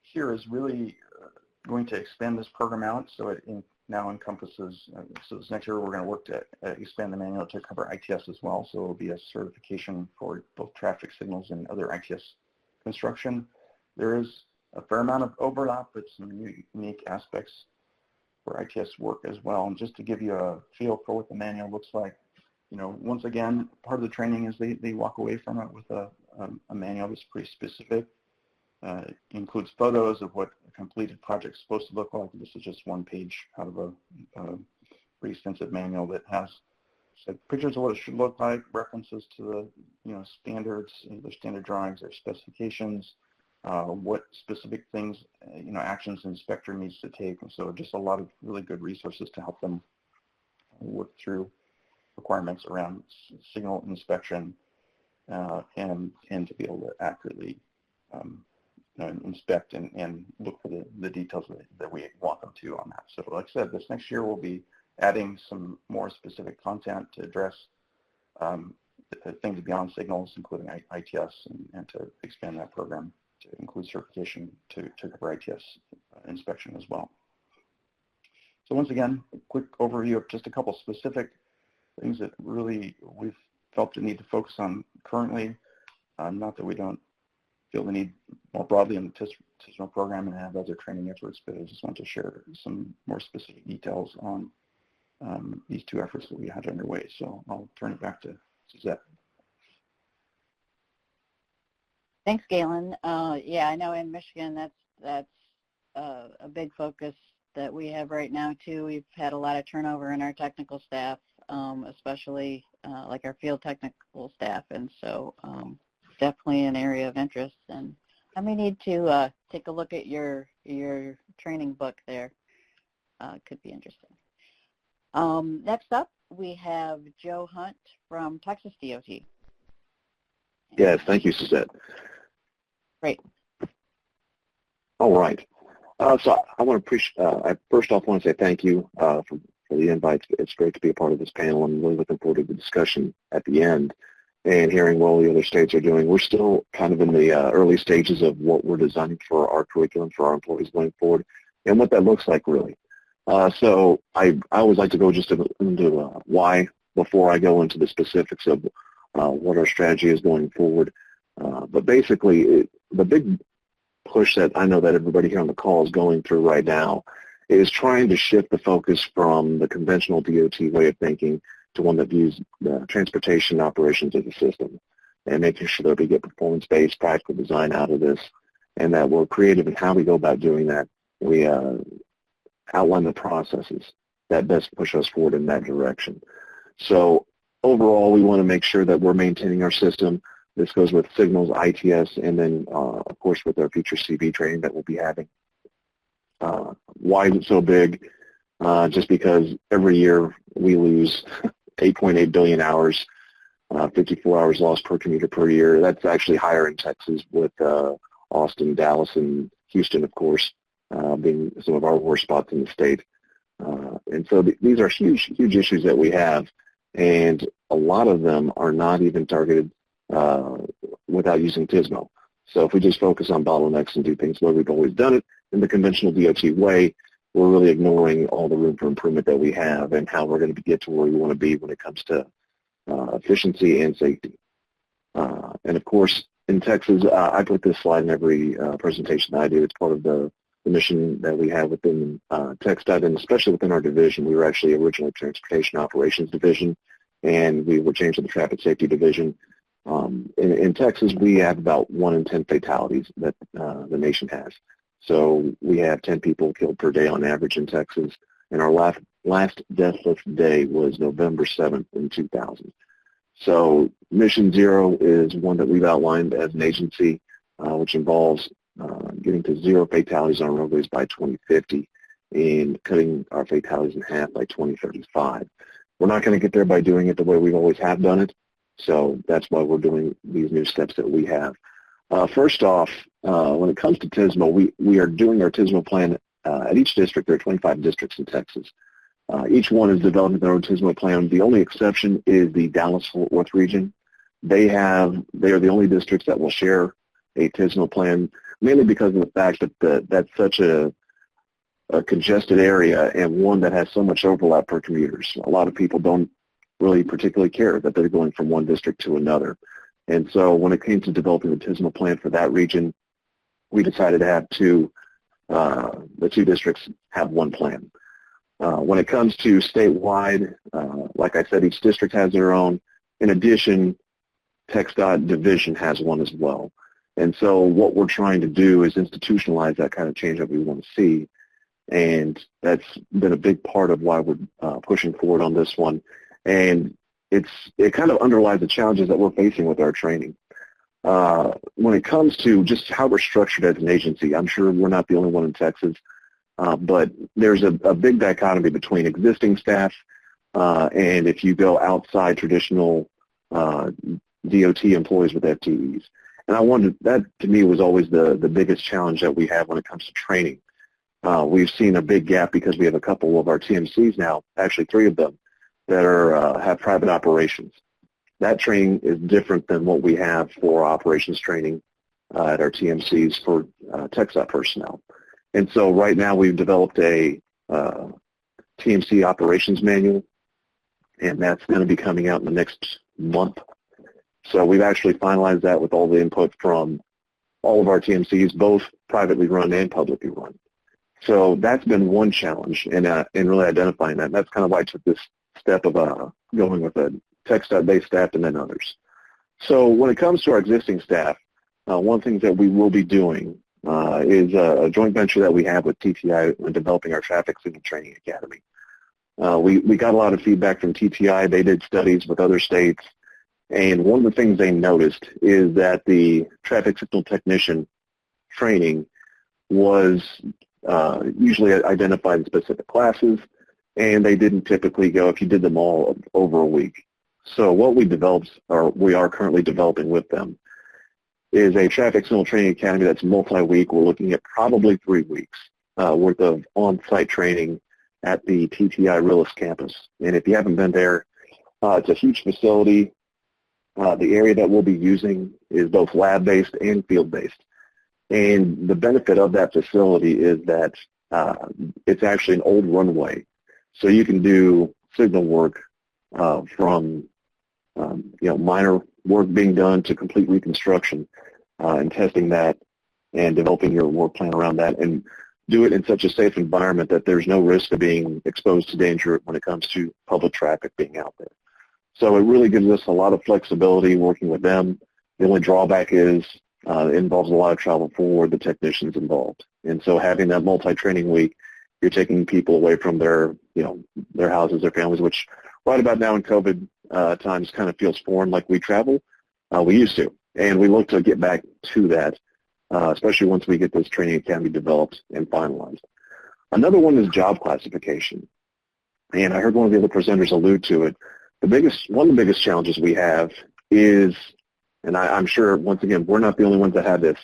here is really going to expand this program out so it now encompasses, so this next year we're going to work to expand the manual to cover ITS as well. So it will be a certification for both traffic signals and other ITS construction. There is a fair amount of overlap, but some unique aspects for ITS work as well. And just to give you a feel for what the manual looks like, once again, part of the training is they walk away from it with a manual that's pretty specific. It includes photos of what a completed project is supposed to look like. This is just one page out of a pretty extensive manual that has pictures of what it should look like, references to the standards, either standard drawings or specifications, what specific things, actions the inspector needs to take. And so just a lot of really good resources to help them work through requirements around signal inspection and to be able to accurately inspect and look for the details that we want them to on that. So like I said, this next year we'll be adding some more specific content to address things beyond signals, including ITS, and to expand that program to include certification to cover ITS inspection as well. So once again, a quick overview of just a couple specific things that really we've felt the need to focus on currently. Not that we don't feel the need more broadly in the TSMO program and have other training efforts, but I just want to share some more specific details on these two efforts that we had underway. So I'll turn it back to Suzette. Thanks, Galen. Yeah, I know in Michigan that's a big focus that we have right now too. We've had a lot of turnover in our technical staff, especially like our field technical staff, and so definitely an area of interest. And I may need to take a look at your training book there. Could be interesting. Next up, we have Joe Hunt from Texas DOT. Yes, thank you, Suzette. Great. All right. So I want to appreciate. I first off want to say thank you for the invite. It's great to be a part of this panel. I'm really looking forward to the discussion at the end and hearing what all the other states are doing. We're still kind of in the early stages of what we're designing for our curriculum for our employees going forward and what that looks like really. So I always like to go just into why before I go into the specifics of what our strategy is going forward. But basically, the big push that I know that everybody here on the call is going through right now is trying to shift the focus from the conventional DOT way of thinking to one that views the transportation operations as a system and making sure that we get performance-based practical design out of this and that we're creative in how we go about doing that. We outline the processes that best push us forward in that direction. So overall, we want to make sure that we're maintaining our system. This goes with signals, ITS, and then, of course, with our future CV training that we'll be having. Why is it so big? Just because every year we lose 8.8 billion hours, 54 hours lost per commuter per year. That's actually higher in Texas with Austin, Dallas, and Houston, of course, being some of our worst spots in the state. And so these are huge, huge issues that we have, and a lot of them are not even targeted without using TSMO. So if we just focus on bottlenecks and do things the way we've always done it in the conventional DOT way, we're really ignoring all the room for improvement that we have and how we're going to get to where we want to be when it comes to efficiency and safety. And of course, in Texas, I put this slide in every presentation that I do. It's part of the mission that we have within TxDOT, and especially within our division. We were actually originally Transportation Operations Division, and we were changed to the Traffic Safety Division. In Texas, we have about 1 in 10 fatalities that the nation has. So we have 10 people killed per day on average in Texas, and our last deathless day was November 7th in 2000. So Mission Zero is one that we've outlined as an agency, which involves getting to 0 fatalities on roadways by 2050 and cutting our fatalities in half by 2035. We're not going to get there by doing it the way we always have done it, so that's why we're doing these new steps that we have. First off, when it comes to TSMO, we are doing our TSMO plan at each district. There are 25 districts in Texas. Each one is developing their own TSMO plan. The only exception is the Dallas-Fort Worth region. They are the only districts that will share a TSMO plan, mainly because of the fact that that's such a congested area and one that has so much overlap for commuters. A lot of people don't really particularly care that they're going from one district to another. And so when it came to developing the TSMO plan for that region, we decided to have the two districts have one plan. When it comes to statewide, like I said, each district has their own. In addition, TxDOT division has one as well. And so what we're trying to do is institutionalize that kind of change that we want to see. And that's been a big part of why we're pushing forward on this one. And it kind of underlies the challenges that we're facing with our training. When it comes to just how we're structured as an agency, I'm sure we're not the only one in Texas, but there's a big dichotomy between existing staff and if you go outside traditional DOT employees with FTEs. And I wondered, that to me was always the biggest challenge that we have when it comes to training. We've seen a big gap because we have a couple of our TMCs now, actually 3 of them, that have private operations. That training is different than what we have for operations training at our TMCs for TxDOT personnel. And so right now we've developed a TMC operations manual, and that's going to be coming out in the next month. So we've actually finalized that with all the input from all of our TMCs, both privately run and publicly run. So that's been one challenge in really identifying that. And that's kind of why I took this step of going with a TxDOT-based staff and then others. So when it comes to our existing staff, one of the things that we will be doing is a joint venture that we have with TTI in developing our Traffic Signal Training Academy. We got a lot of feedback from TTI. They did studies with other states, and one of the things they noticed is that the traffic signal technician training was usually identified in specific classes, and they didn't typically go if you did them all over a week. So what we developed, or we are currently developing with them, is a traffic signal training academy that's multi-week. We're looking at probably 3 weeks worth of on-site training at the TTI Realist campus. And if you haven't been there, it's a huge facility. The area that we'll be using is both lab-based and field-based. And the benefit of that facility is that it's actually an old runway. So you can do signal work from minor work being done to complete reconstruction and testing that and developing your work plan around that, and do it in such a safe environment that there's no risk of being exposed to danger when it comes to public traffic being out there. So it really gives us a lot of flexibility working with them. The only drawback is it involves a lot of travel for the technicians involved. And so having that multi-training week, you're taking people away from their houses, their families, which right about now in COVID times kind of feels foreign, like we travel. We used to, and we look to get back to that, especially once we get this training academy developed and finalized. Another one is job classification. And I heard one of the other presenters allude to it. One of the biggest challenges we have is, and I'm sure, once again, we're not the only ones that have this,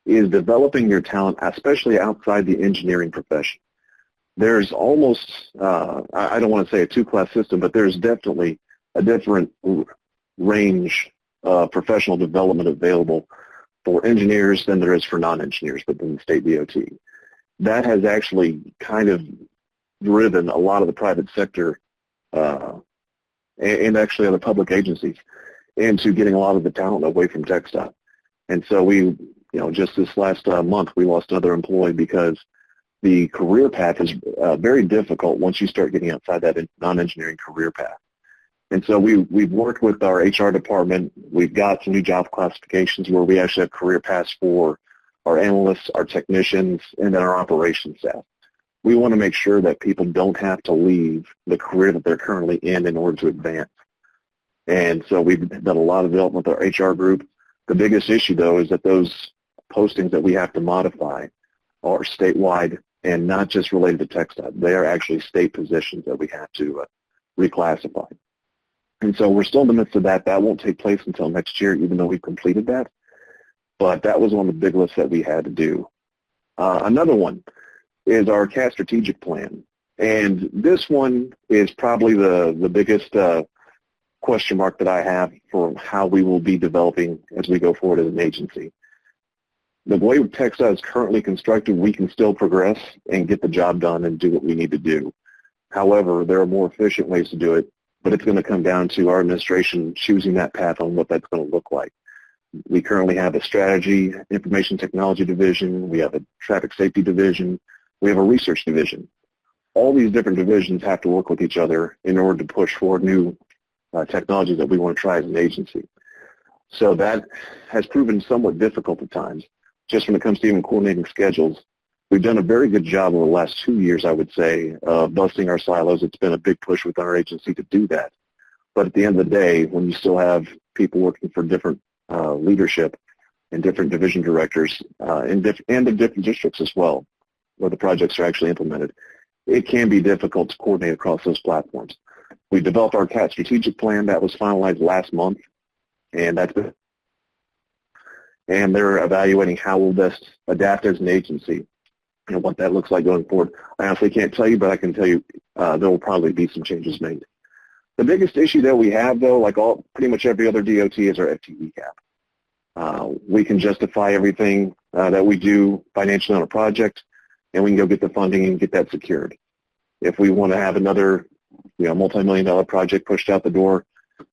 is developing your talent, especially outside the engineering profession. There's almost, I don't want to say a two-class system, but there's definitely a different range of professional development available for engineers than there is for non-engineers within the state DOT. That has actually kind of driven a lot of the private sector and actually other public agencies into getting a lot of the talent away from TxDOT. And so we, just this last month, we lost another employee because the career path is very difficult once you start getting outside that non-engineering career path. And so we've worked with our HR department. We've got some new job classifications where we actually have career paths for our analysts, our technicians, and then our operations staff. We want to make sure that people don't have to leave the career that they're currently in order to advance. And so we've done a lot of development with our HR group. The biggest issue, though, is that those postings that we have to modify are statewide and not just related to TxDOT. They are actually state positions that we have to reclassify. And so we're still in the midst of that. That won't take place until next year, even though we've completed that. But that was one of the big lists that we had to do. Another one is our CAD strategic plan. And this one is probably the biggest question mark that I have for how we will be developing as we go forward as an agency. The way TxDOT is currently constructed, we can still progress and get the job done and do what we need to do. However, there are more efficient ways to do it, but it's going to come down to our administration choosing that path on what that's going to look like. We currently have a strategy, information technology division, we have a traffic safety division, we have a research division. All these different divisions have to work with each other in order to push forward new technologies that we want to try as an agency. So that has proven somewhat difficult at times, just when it comes to even coordinating schedules. We've done a very good job over the last 2 years, I would say, of busting our silos. It's been a big push within our agency to do that. But at the end of the day, when you still have people working for different leadership and different division directors and in different districts as well, where the projects are actually implemented, it can be difficult to coordinate across those platforms. We developed our CAD strategic plan that was finalized last month, and they're evaluating how we'll best adapt as an agency and what that looks like going forward. I honestly can't tell you, but I can tell you there will probably be some changes made. The biggest issue that we have, though, like pretty much every other DOT, is our FTE cap. We can justify everything that we do financially on a project, and we can go get the funding and get that secured. If we want to have another multi-million-dollar project pushed out the door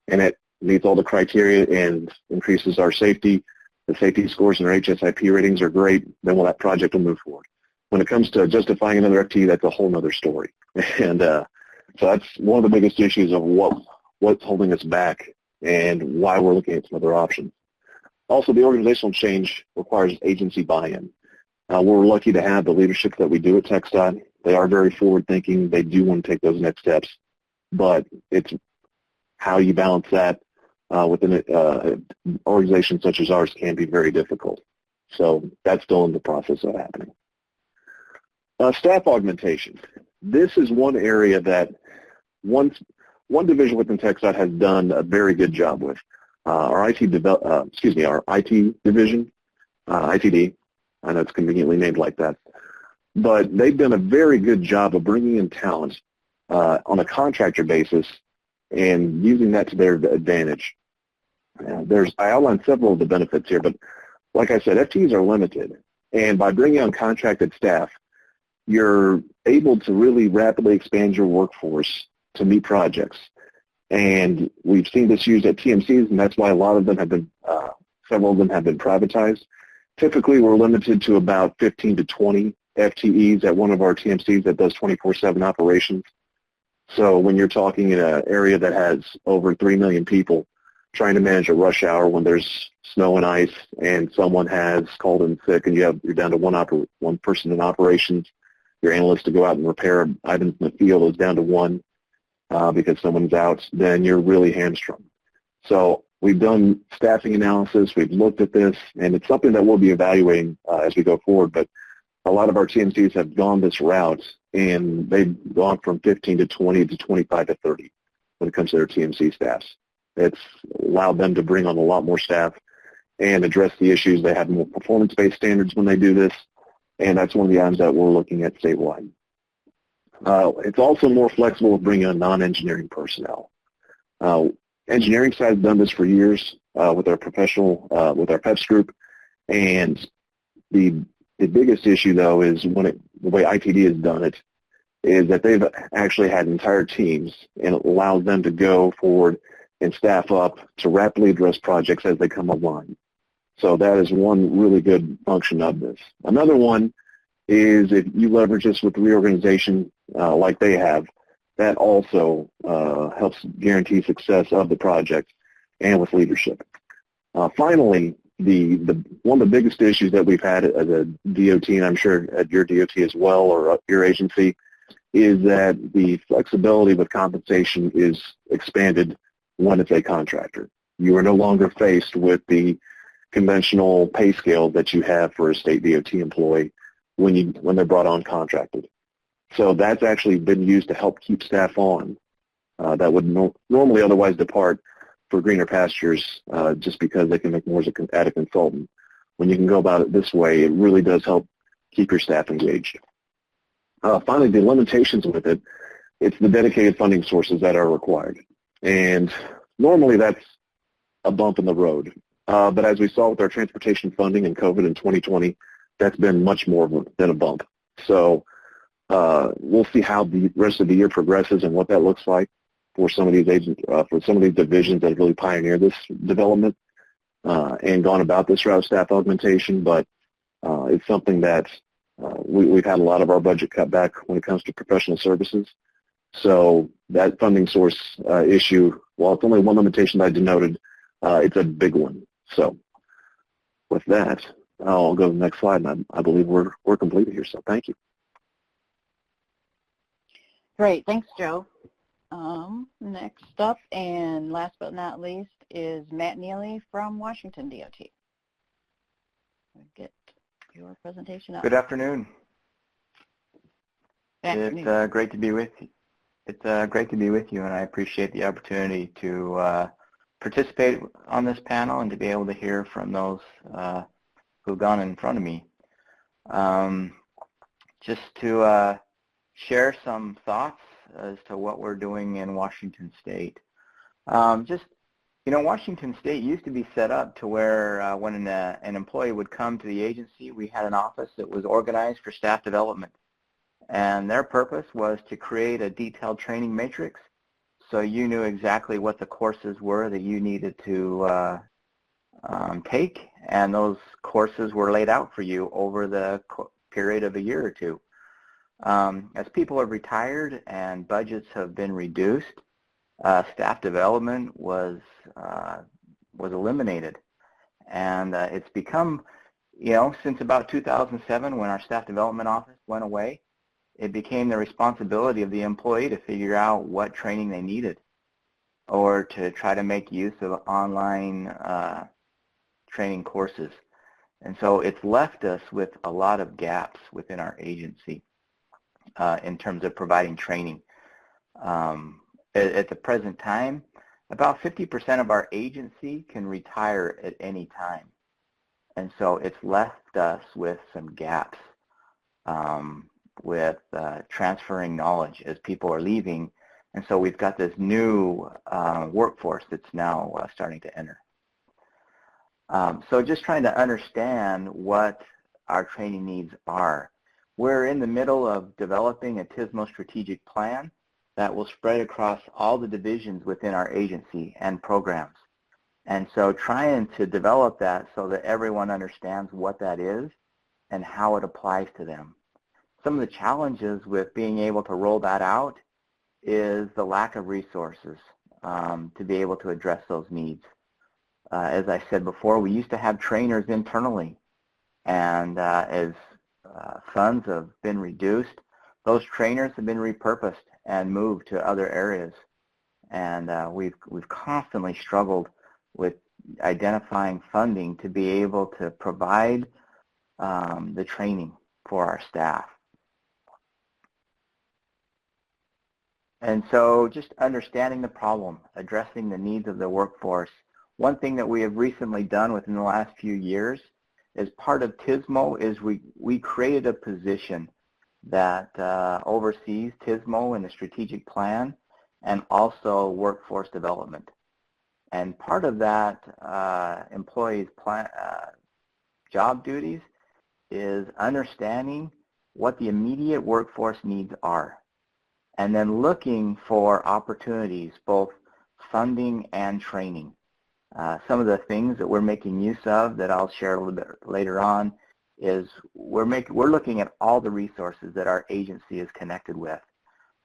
and it meets all the criteria and increases our safety, the safety scores and our HSIP ratings are great, then that project will move forward. When it comes to justifying another FTE, that's a whole other story. And so that's one of the biggest issues of what's holding us back and why we're looking at some other options. Also, the organizational change requires agency buy-in. We're lucky to have the leadership that we do at TxDOT. They are very forward-thinking. They do want to take those next steps, but it's how you balance that within an organization such as ours can be very difficult. So that's still in the process of happening. Staff augmentation. This is one area that one division within TechStop has done a very good job with. Our IT division, ITD, I know it's conveniently named like that, but they've done a very good job of bringing in talent on a contractor basis and using that to their advantage. I outlined several of the benefits here, but like I said, FTEs are limited, and by bringing on contracted staff, you're able to really rapidly expand your workforce to meet projects. And we've seen this used at TMCs, and that's why a lot of them have been, several of them have been privatized. Typically, we're limited to about 15 to 20 FTEs at one of our TMCs that does 24/7 operations. So when you're talking in an area that has over 3 million people, trying to manage a rush hour when there's snow and ice and someone has called in sick and you're down to one person in operations, your analyst to go out and repair items in the field is down to one because someone's out, then you're really hamstrung. So we've done staffing analysis, we've looked at this, and it's something that we'll be evaluating as we go forward, but a lot of our TMCs have gone this route, and they've gone from 15 to 20 to 25 to 30 when it comes to their TMC staffs. It's allowed them to bring on a lot more staff and address the issues. They have more performance-based standards when they do this, and that's one of the items that we're looking at statewide. It's also more flexible with bringing on non-engineering personnel. Engineering side has done this for years with our with our PEPS group, and the biggest issue, though, is the way ITD has done it, is that they've actually had entire teams, and it allows them to go forward and staff up to rapidly address projects as they come online. So that is one really good function of this. Another one is if you leverage this with reorganization like they have, that also helps guarantee success of the project and with leadership. Finally, one of the biggest issues that we've had as a DOT, and I'm sure at your DOT as well or your agency, is that the flexibility with compensation is expanded when it's a contractor. You are no longer faced with the conventional pay scale that you have for a state DOT employee when they're brought on contracted. So that's actually been used to help keep staff on that would normally otherwise depart for greener pastures just because they can make more as a consultant. When you can go about it this way, it really does help keep your staff engaged. Finally, the limitations with it, it's the dedicated funding sources that are required. And normally that's a bump in the road. But as we saw with our transportation funding and COVID in 2020, that's been much more than a bump. So we'll see how the rest of the year progresses and what that looks like for some of these divisions that have really pioneered this development and gone about this route of staff augmentation. But it's something that we've had a lot of our budget cut back when it comes to professional services. So that funding source issue, while it's only one limitation that I denoted, it's a big one. So with that, I'll go to the next slide, and I believe we're completed here. So thank you. Great, thanks, Joe. Next up, and last but not least, is Matt Neely from Washington DOT. Get your presentation up. Good afternoon. It's great to be with you. It's great to be with you, and I appreciate the opportunity to participate on this panel and to be able to hear from those who've gone in front of me. Just to share some thoughts as to what we're doing in Washington State. Washington State used to be set up to where when an employee would come to the agency, we had an office that was organized for staff development. And their purpose was to create a detailed training matrix so you knew exactly what the courses were that you needed to take, and those courses were laid out for you over the period of a year or two. As people have retired and budgets have been reduced, staff development was eliminated, and it's become, since about 2007 when our staff development office went away, it became the responsibility of the employee to figure out what training they needed or to try to make use of online training courses. And so it's left us with a lot of gaps within our agency in terms of providing training. At the present time, about 50% of our agency can retire at any time. And so it's left us with some gaps with transferring knowledge as people are leaving. And so we've got this new workforce that's now starting to enter. So just trying to understand what our training needs are. We're in the middle of developing a TSMO strategic plan that will spread across all the divisions within our agency and programs. And so trying to develop that so that everyone understands what that is and how it applies to them. Some of the challenges with being able to roll that out is the lack of resources to be able to address those needs. As I said before, we used to have trainers internally, and as funds have been reduced, those trainers have been repurposed and moved to other areas. And we've constantly struggled with identifying funding to be able to provide the training for our staff. And so just understanding the problem, addressing the needs of the workforce. One thing that we have recently done within the last few years as part of TSMO is we created a position that oversees TSMO and the strategic plan and also workforce development. And part of that employee's job duties is understanding what the immediate workforce needs are and then looking for opportunities, both funding and training. Some of the things that we're making use of that I'll share a little bit later on is we're looking at all the resources that our agency is connected with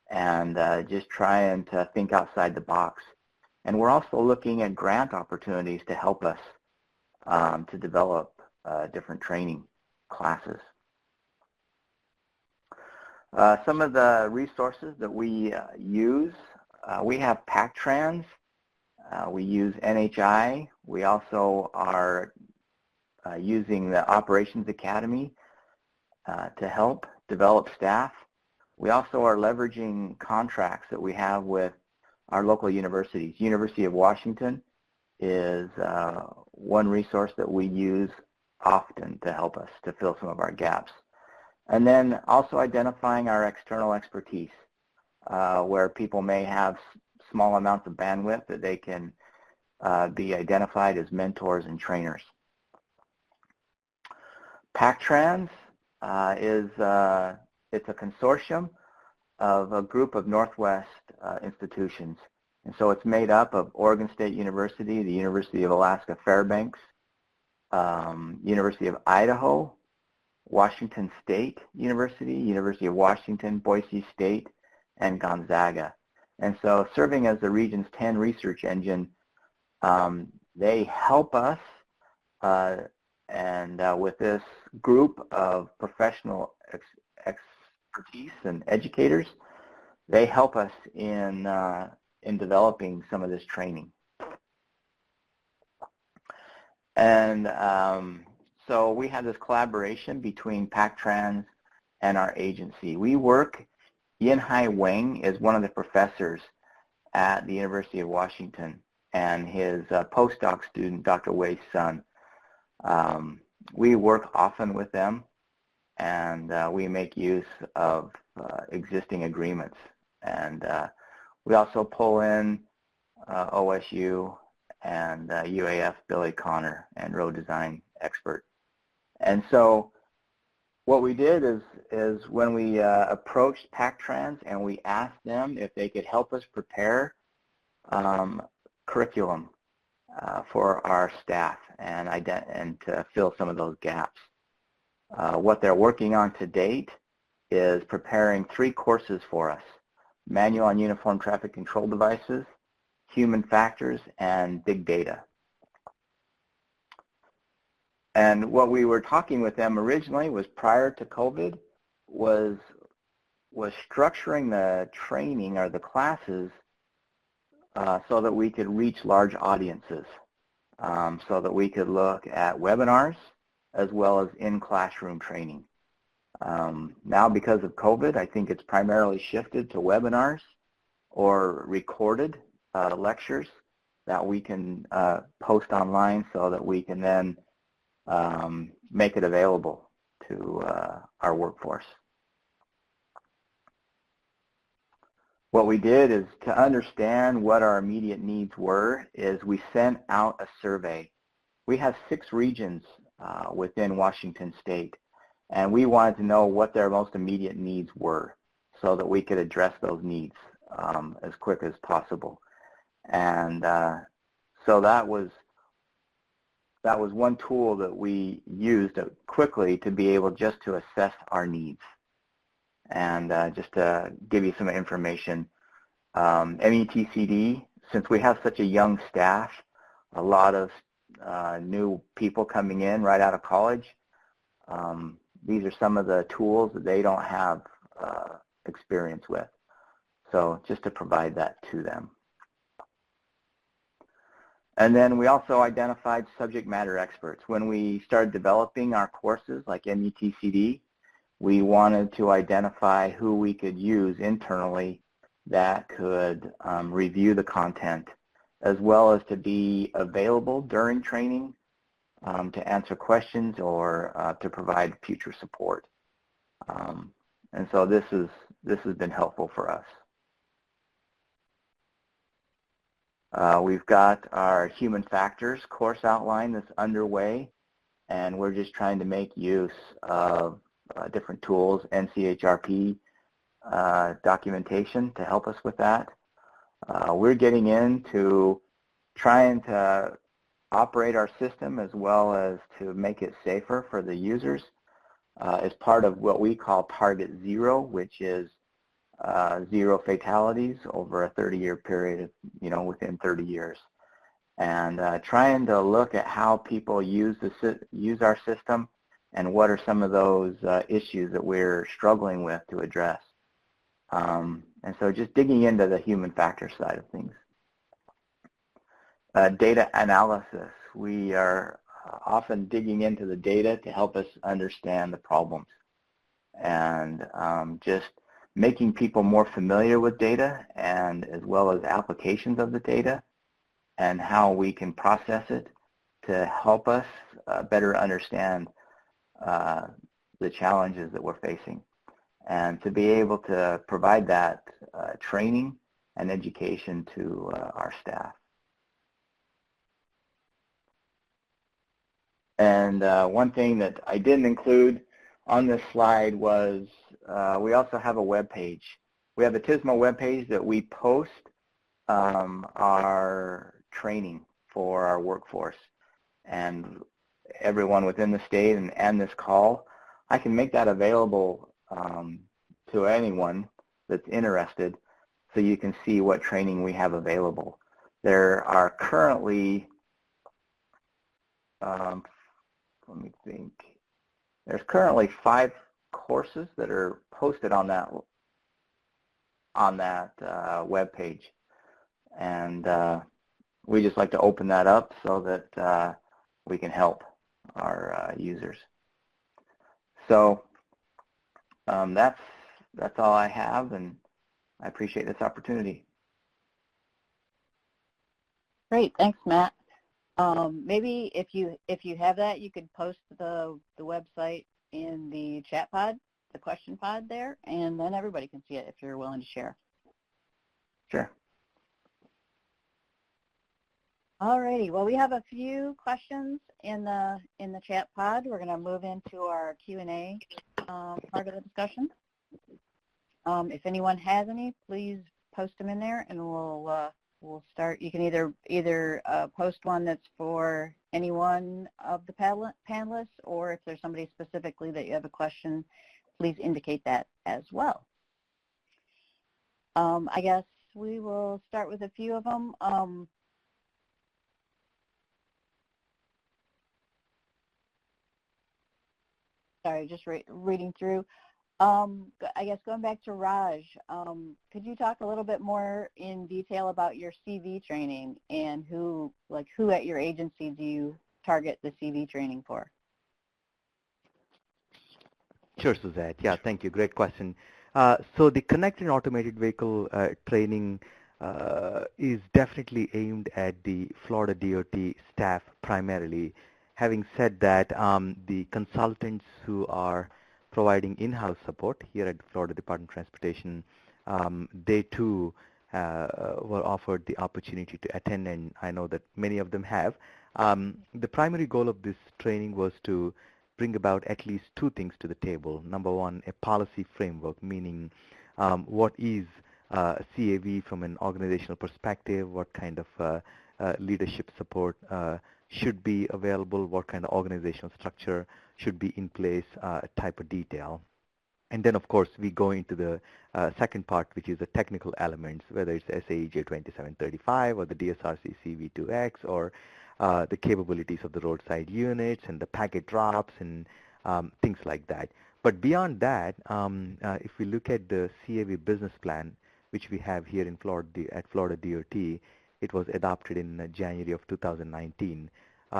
and just trying to think outside the box. And we're also looking at grant opportunities to help us to develop different training classes. Some of the resources that we use, we have PacTrans, we use NHI, we also are using the Operations Academy to help develop staff. We also are leveraging contracts that we have with our local universities. University of Washington is one resource that we use often to help us to fill some of our gaps. And then also identifying our external expertise, where people may have small amounts of bandwidth that they can be identified as mentors and trainers. PacTrans it's a consortium of a group of Northwest institutions. And so it's made up of Oregon State University, the University of Alaska Fairbanks, University of Idaho, Washington State University, University of Washington, Boise State, and Gonzaga. And so serving as the region's 10 research engine, they help us with this group of professional expertise and educators, they help us in developing some of this training. And so we have this collaboration between PacTrans and our agency. We work, Yin-Hai Wang is one of the professors at the University of Washington, and his postdoc student, Dr. Wei's son. We work often with them, and we make use of existing agreements. And we also pull in OSU and UAF Billy Connor and road design expert. And so what we did is when we approached PacTrans and we asked them if they could help us prepare curriculum for our staff and to fill some of those gaps. What they're working on to date is preparing 3 courses for us: Manual on Uniform Traffic Control Devices, Human Factors, and Big Data. And what we were talking with them originally was prior to COVID was was structuring the training or the classes so that we could reach large audiences, so that we could look at webinars as well as in-classroom training. Now, because of COVID, I think it's primarily shifted to webinars or recorded lectures that we can post online so that we can then make it available to our workforce. What we did is, to understand what our immediate needs were, is we sent out a survey. We have 6 regions within Washington State, and we wanted to know what their most immediate needs were so that we could address those needs as quick as possible. And so that was one tool that we used quickly to be able just to assess our needs. And just to give you some information, METCD, since we have such a young staff, a lot of new people coming in right out of college, these are some of the tools that they don't have experience with. So just to provide that to them. And then we also identified subject matter experts. When we started developing our courses like METCD, we wanted to identify who we could use internally that could review the content, as well as to be available during training to answer questions or to provide future support. And so this has been helpful for us. We've got our human factors course outline that's underway, and we're just trying to make use of different tools, NCHRP documentation to help us with that. We're getting into trying to operate our system as well as to make it safer for the users as part of what we call Target Zero, which is 0 fatalities over a 30-year period, within 30 years. And trying to look at how people use our system and what are some of those issues that we're struggling with to address. And so just digging into the human factor side of things. Data analysis. We are often digging into the data to help us understand the problems, and just making people more familiar with data, and as well as applications of the data and how we can process it to help us better understand the challenges that we're facing, and to be able to provide that training and education to our staff. And one thing that I didn't include on this slide was we also have a web page. We have a TSMO web page that we post our training for our workforce, and everyone within the state and this call. I can make that available to anyone that's interested, so you can see what training we have available. There are currently, let me think, there's currently 5 courses that are posted on that web page, and we just like to open that up so that we can help our users. So that's all I have, and I appreciate this opportunity. Great, thanks, Matt. Maybe if you have that, you could post the website in the chat pod, the question pod there, and then everybody can see it if you're willing to share. Sure. Alrighty, well, we have a few questions in the chat pod. We're going to move into our Q&A part of the discussion. If anyone has any, please post them in there, and we'll start. You can either post one that's for any one of the panelists, or if there's somebody specifically that you have a question, please indicate that as well. I guess we will start with a few of them. Sorry, just reading through. I guess going back to Raj, could you talk a little bit more in detail about your CV training and who at your agency do you target the CV training for? Sure, Suzette. Yeah, thank you. Great question. So the connected automated vehicle training is definitely aimed at the Florida DOT staff primarily. Having said that, the consultants who are providing in-house support here at the Florida Department of Transportation, they too were offered the opportunity to attend, and I know that many of them have. The primary goal of this training was to bring about at least two things to the table. Number one, a policy framework, meaning what is CAV from an organizational perspective, what kind of leadership support should be available, what kind of organizational structure should be in place, type of detail. And then, of course, we go into the second part, which is the technical elements, whether it's SAEJ 2735 or the DSRC CV2X or the capabilities of the roadside units and the packet drops and things like that. But beyond that, if we look at the CAV business plan, which we have here in Florida at Florida DOT, it was adopted in January of 2019.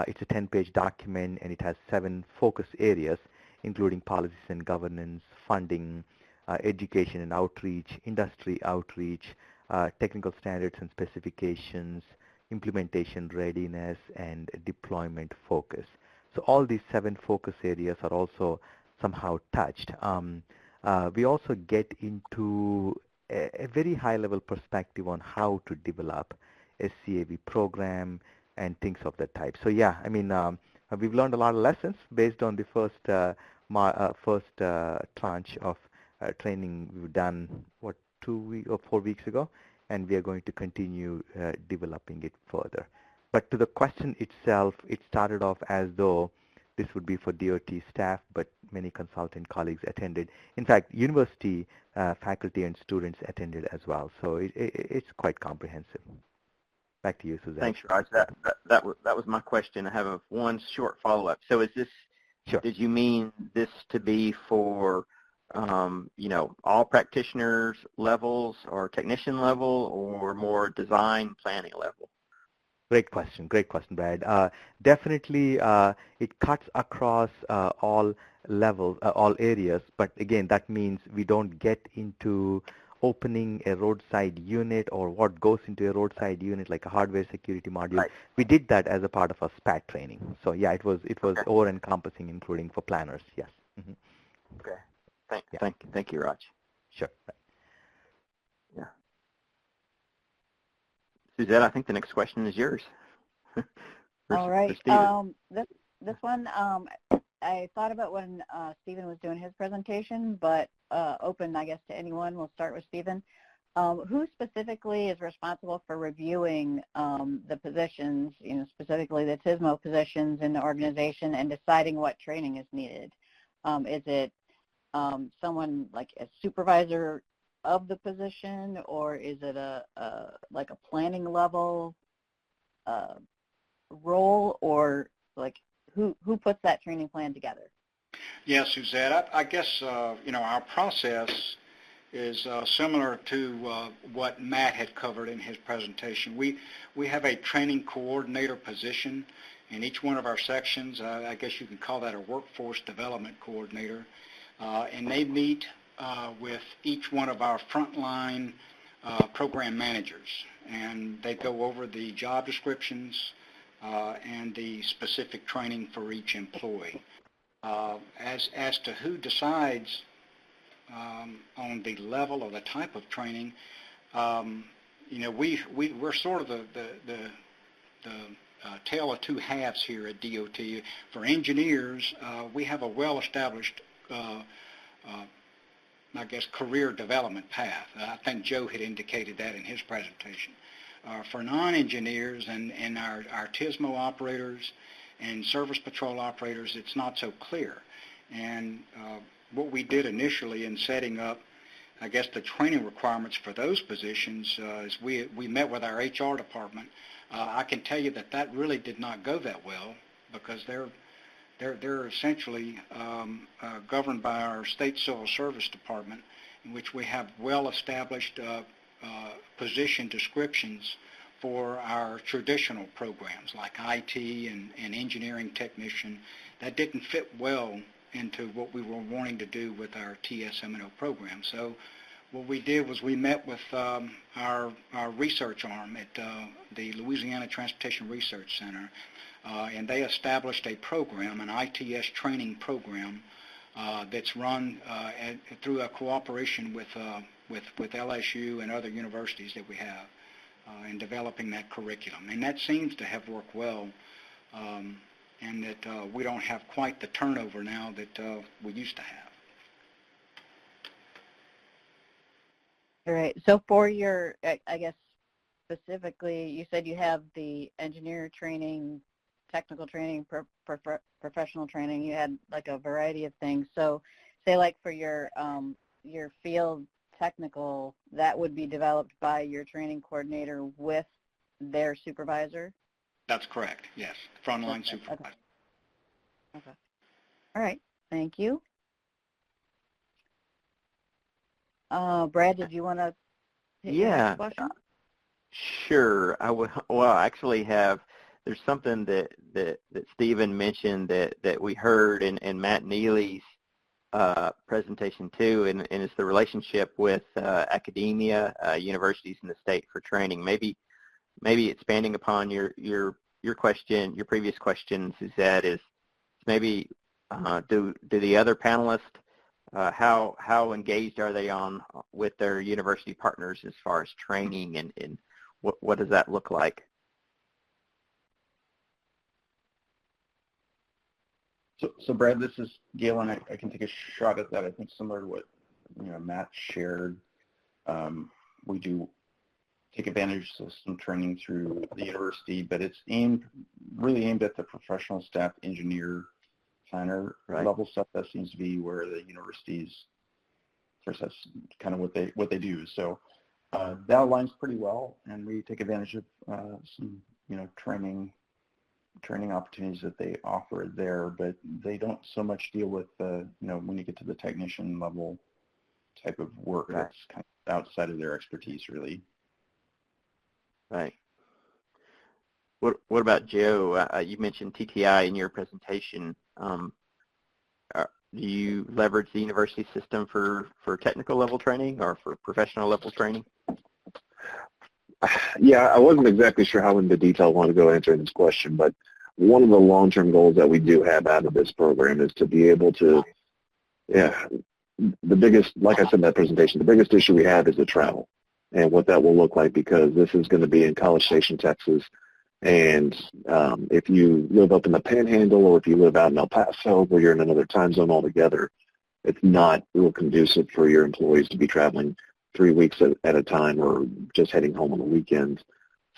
It's a 10-page document, and it has 7 focus areas, including policies and governance, funding, education and outreach, industry outreach, technical standards and specifications, implementation readiness, and deployment focus. So all these 7 focus areas are also somehow touched. We also get into a very high-level perspective on how to develop a CAV program and things of that type. So yeah, I mean, we've learned a lot of lessons based on the first tranche of training we've done, 2 weeks or 4 weeks ago, and we are going to continue developing it further. But to the question itself, it started off as though this would be for DOT staff, but many consultant colleagues attended. In fact, university faculty and students attended as well. So it's quite comprehensive. Back to you, Suzanne. Thanks, Raj. That was my question. I have one short follow-up. So is this, sure, did you mean this to be for all practitioners levels or technician level or more design planning level? Great question, Brad. Definitely, it cuts across all levels, all areas, but again, that means we don't get into opening a roadside unit or what goes into a roadside unit like a hardware security module. Right. We did that as a part of our SPAT training. So yeah, it was okay, over-encompassing, including for planners, yes. Mm-hmm. Okay, thank you, Raj. Sure. Yeah. Suzette, I think the next question is yours. All right. This one, I thought about when Stephen was doing his presentation, but open, I guess, to anyone. We'll start with Stephen. Who specifically is responsible for reviewing the positions, specifically the TSMO positions in the organization and deciding what training is needed? Is it someone like a supervisor of the position, or is it like a planning level role, or like who puts that training plan together? Yeah, Suzette, I guess our process is similar to what Matt had covered in his presentation. We have a training coordinator position in each one of our sections. I guess you can call that a workforce development coordinator, and they meet with each one of our frontline program managers, and they go over the job descriptions and the specific training for each employee. As to who decides on the level or the type of training, we're sort of the tale of two halves here at DOT. For engineers, we have a well-established I guess, career development path. I think Joe had indicated that in his presentation. For non-engineers and our TSMO operators and service patrol operators, it's not so clear. And what we did initially in setting up, I guess, the training requirements for those positions is we met with our HR department. I can tell you that really did not go that well because They're essentially governed by our State Civil Service Department, in which we have well-established position descriptions for our traditional programs like IT and engineering technician. That didn't fit well into what we were wanting to do with our TSM&O program. So what we did was we met with our research arm at the Louisiana Transportation Research Center, and they established a program, an ITS training program, that's run through a cooperation with LSU and other universities that we have in developing that curriculum. And that seems to have worked well, and that we don't have quite the turnover now that we used to have. All right. So for your, I guess specifically, you said you have the engineer training, technical training, professional training. You had like a variety of things. So say like for your field technical, that would be developed by your training coordinator with their supervisor? That's correct, yes. Frontline supervisor. Okay. All right. Thank you. Brad, did you want to take your next question? Sure. I would. Well, I actually have. There's something that Stephen mentioned that we heard in Matt Neely's presentation too, and it's the relationship with academia, universities, and the state for training. Maybe expanding upon your question, your previous question, Suzette, is maybe do the other panelists, how engaged are they with their university partners as far as training, and what does that look like? So Brad, this is Gail, and I can take a shot at that. I think similar to what Matt shared, we do take advantage of some training through the university, but it's really aimed at the professional staff, engineer, planner level stuff. That seems to be where the universities, of course, that's kind of what they do. So that aligns pretty well, and we take advantage of some training opportunities that they offer there, but they don't so much deal with when you get to the technician level type of work. That's kind of outside of their expertise, really. Right. What about Joe? You mentioned TTI in your presentation. Do you leverage the university system for technical level training or for professional level training? Yeah, I wasn't exactly sure how into detail I want to go answering this question, but one of the long-term goals that we do have out of this program is to be able to, the biggest, like I said in that presentation, the biggest issue we have is the travel and what that will look like, because this is going to be in College Station, Texas, and if you live up in the Panhandle or if you live out in El Paso where you're in another time zone altogether, it's not real conducive for your employees to be traveling 3 weeks at a time or just heading home on the weekends.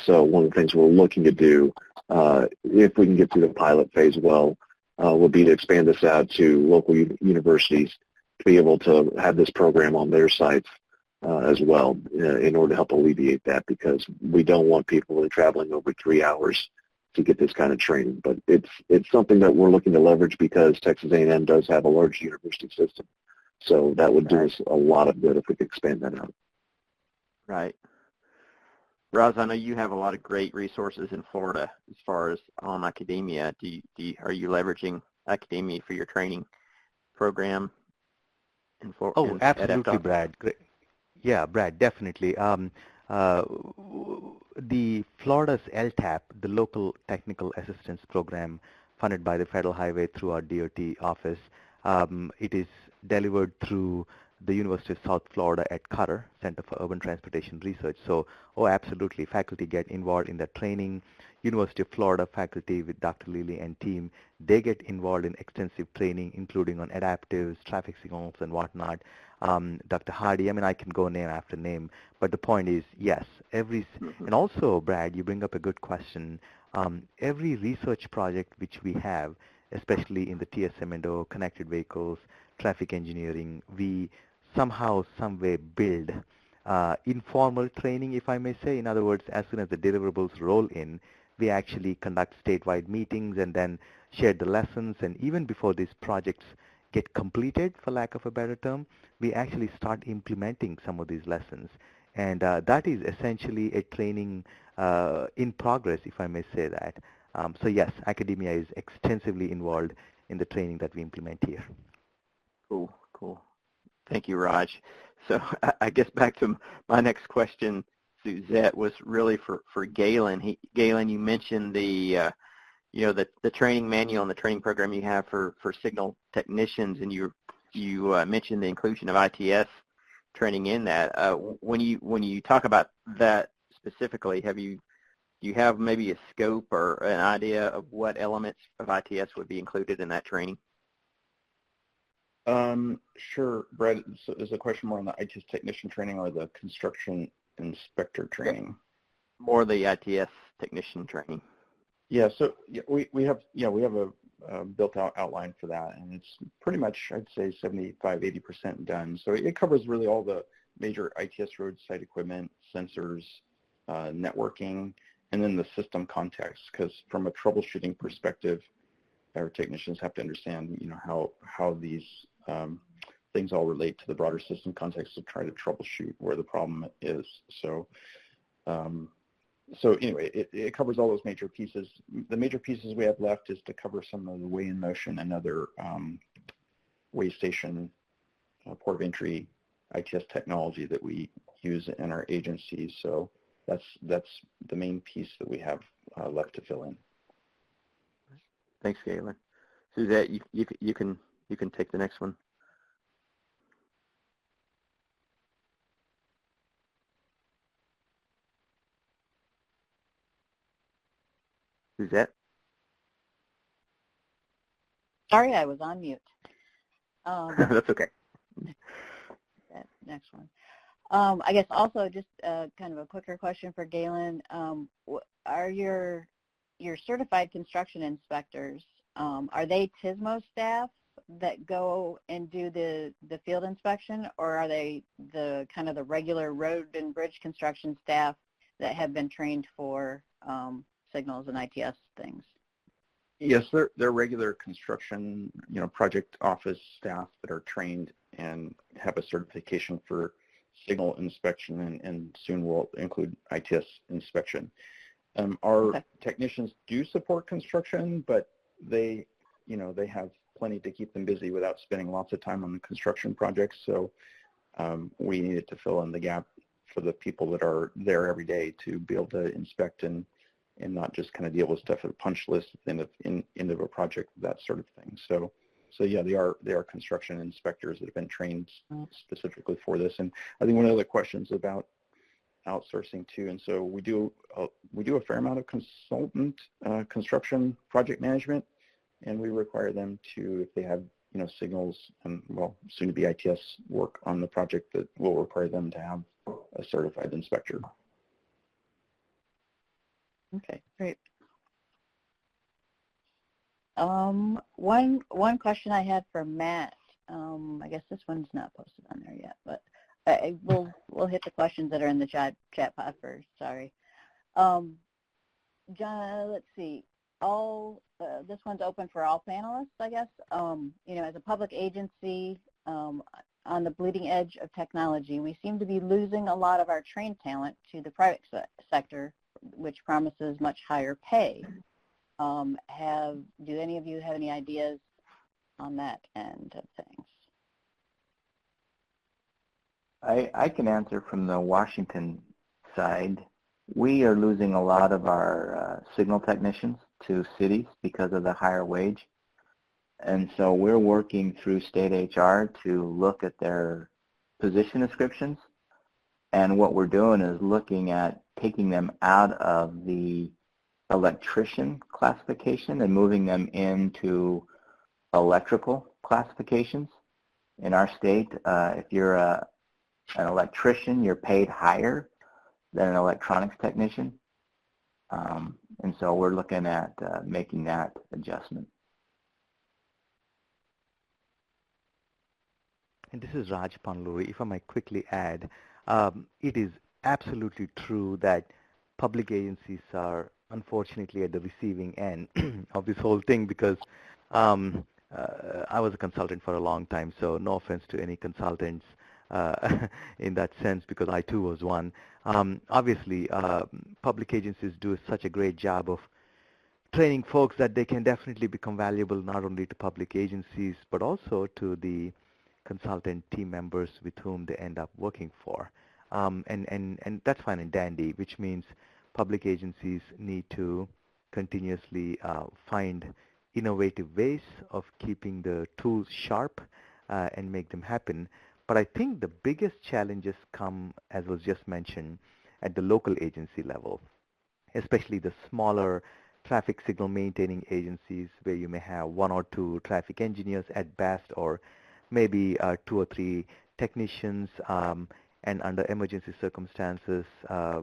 So one of the things we're looking to do, if we can get through the pilot phase well, would be to expand this out to local universities to be able to have this program on their sites as well in order to help alleviate that, because we don't want people really traveling over 3 hours to get this kind of training. But it's something that we're looking to leverage because Texas A&M does have a large university system. So that would do us a lot of good if we could expand that out. Right. Roz, I know you have a lot of great resources in Florida as far as academia. Are you leveraging academia for your training program in Florida? Oh, absolutely, Brad. Great. Yeah, Brad, definitely. The Florida's LTAP, the Local Technical Assistance Program, funded by the Federal Highway through our DOT office, it is delivered through the University of South Florida at Qatar, Center for Urban Transportation Research. So, absolutely, faculty get involved in that training. University of Florida faculty with Dr. Lilly and team, they get involved in extensive training, including on adaptives, traffic signals, and whatnot. Dr. Hardy, I mean, I can go name after name, but the point is, yes, and also, Brad, you bring up a good question. Every research project which we have, especially in the TSM&O, connected vehicles, traffic engineering, we somehow, some way build informal training, if I may say. In other words, as soon as the deliverables roll in, We actually conduct statewide meetings and then share the lessons. And even before these projects get completed, for lack of a better term, we actually start implementing some of these lessons. And that is essentially a training in progress, if I may say that. So yes, academia is extensively involved in the training that we implement here. Cool, cool. Thank you, Raj. So I guess back to my next question, Suzette, was really for Galen. Galen, you mentioned the the training manual and the training program you have for signal technicians, and you mentioned the inclusion of ITS training in that. When you talk about that specifically, do you have maybe a scope or an idea of what elements of ITS would be included in that training? Sure, Brett. So is the question more on the ITS technician training or the construction inspector training? More the ITS technician training. Yeah, so we have a built-out outline for that, and it's pretty much, I'd say, 75–80% done. So it covers really all the major ITS roadside equipment, sensors, networking, and then the system context. Because from a troubleshooting perspective, our technicians have to understand, how these things all relate to the broader system context to try to troubleshoot where the problem is. So anyway, it covers all those major pieces. The major pieces we have left is to cover some of the weigh in motion and other weigh station, port of entry ITS technology that we use in our agencies. So that's the main piece that we have left to fill in. Thanks, Galen. Suzette, you can take the next one. Suzette? Sorry, I was on mute. That's okay. That next one. I guess also just kind of a quicker question for Galen. Are your certified construction inspectors, are they TSMO staff that go and do the field inspection, or are they the kind of the regular road and bridge construction staff that have been trained for signals and ITS things? Yes, they're regular construction, project office staff that are trained and have a certification for signal inspection, and soon will include ITS inspection. Our technicians do support construction, but they have plenty to keep them busy without spending lots of time on the construction projects. So we needed to fill in the gap for the people that are there every day to be able to inspect and not just kind of deal with stuff at a punch list at the end of a project, that sort of thing. So yeah, they are construction inspectors that have been trained specifically for this. And I think one of the questions about outsourcing too, and so we do a fair amount of consultant construction project management, and we require them to, if they have signals and soon to be ITS work on the project, that will require them to have a certified inspector. Okay, great. One question I had for Matt. I guess this one's not posted on there yet, but we'll hit the questions that are in the chat pod first. Sorry, John. Let's see. This one's open for all panelists, I guess. As a public agency on the bleeding edge of technology, we seem to be losing a lot of our trained talent to the private sector, which promises much higher pay. Do any of you have any ideas on that end of things? I can answer from the Washington side. We are losing a lot of our signal technicians to cities because of the higher wage. And so we're working through state HR to look at their position descriptions. And what we're doing is looking at taking them out of the electrician classification and moving them into electrical classifications. In our state, if you're an electrician, you're paid higher than an electronics technician. And so we're looking at making that adjustment. And this is Raj Panluri. If I might quickly add, it is absolutely true that public agencies are unfortunately, at the receiving end of this whole thing because I was a consultant for a long time, so no offense to any consultants in that sense, because I too was one. Obviously, public agencies do such a great job of training folks that they can definitely become valuable not only to public agencies, but also to the consultant team members with whom they end up working for. And that's fine and dandy, which means public agencies need to continuously find innovative ways of keeping the tools sharp and make them happen. But I think the biggest challenges come, as was just mentioned, at the local agency level, especially the smaller traffic signal maintaining agencies where you may have one or two traffic engineers at best, or maybe two or three technicians, and under emergency circumstances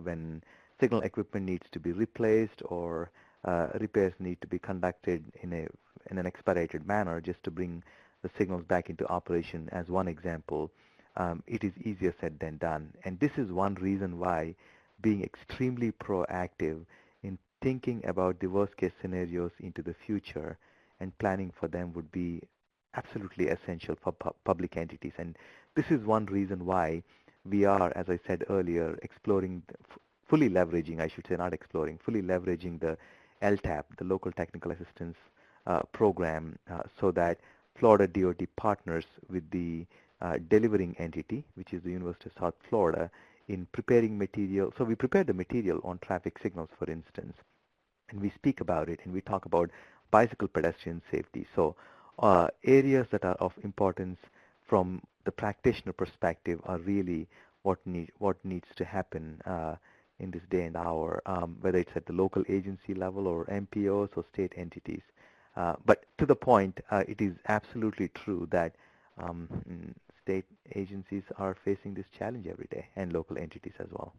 when signal equipment needs to be replaced or repairs need to be conducted in an expedited manner just to bring the signals back into operation, as one example, it is easier said than done. And this is one reason why being extremely proactive in thinking about the worst case scenarios into the future and planning for them would be absolutely essential for public entities. And this is one reason why we are, as I said earlier, exploring, fully leveraging, I should say not exploring, fully leveraging the LTAP, the Local Technical Assistance Program, so that Florida DOT partners with the delivering entity, which is the University of South Florida, in preparing material. So we prepare the material on traffic signals, for instance, and we speak about it, and we talk about bicycle pedestrian safety. So areas that are of importance from the practitioner perspective are really what needs to happen in this day and hour, whether it's at the local agency level or MPOs or state entities. But to the point, it is absolutely true that state agencies are facing this challenge every day, and local entities as well.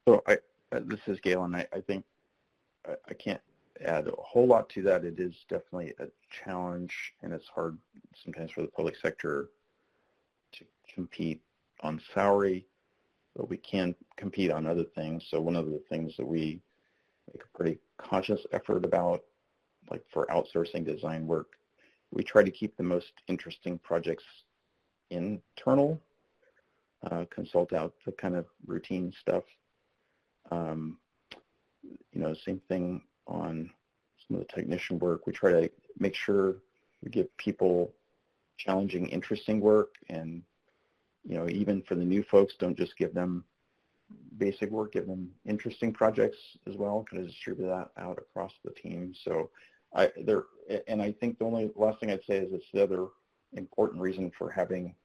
So this is Gail, and I think I can't add a whole lot to that. It is definitely a challenge, and it's hard sometimes for the public sector to compete on salary, but we can compete on other things. So one of the things that we make a pretty conscious effort about, like for outsourcing design work, we try to keep the most interesting projects internal, consult out the kind of routine stuff. Same thing on some of the technician work. We try to make sure we give people challenging, interesting work, and even for the new folks, don't just give them basic work, give them interesting projects as well, kind of distribute that out across the team. So I think the only last thing I'd say is it's the other important reason for having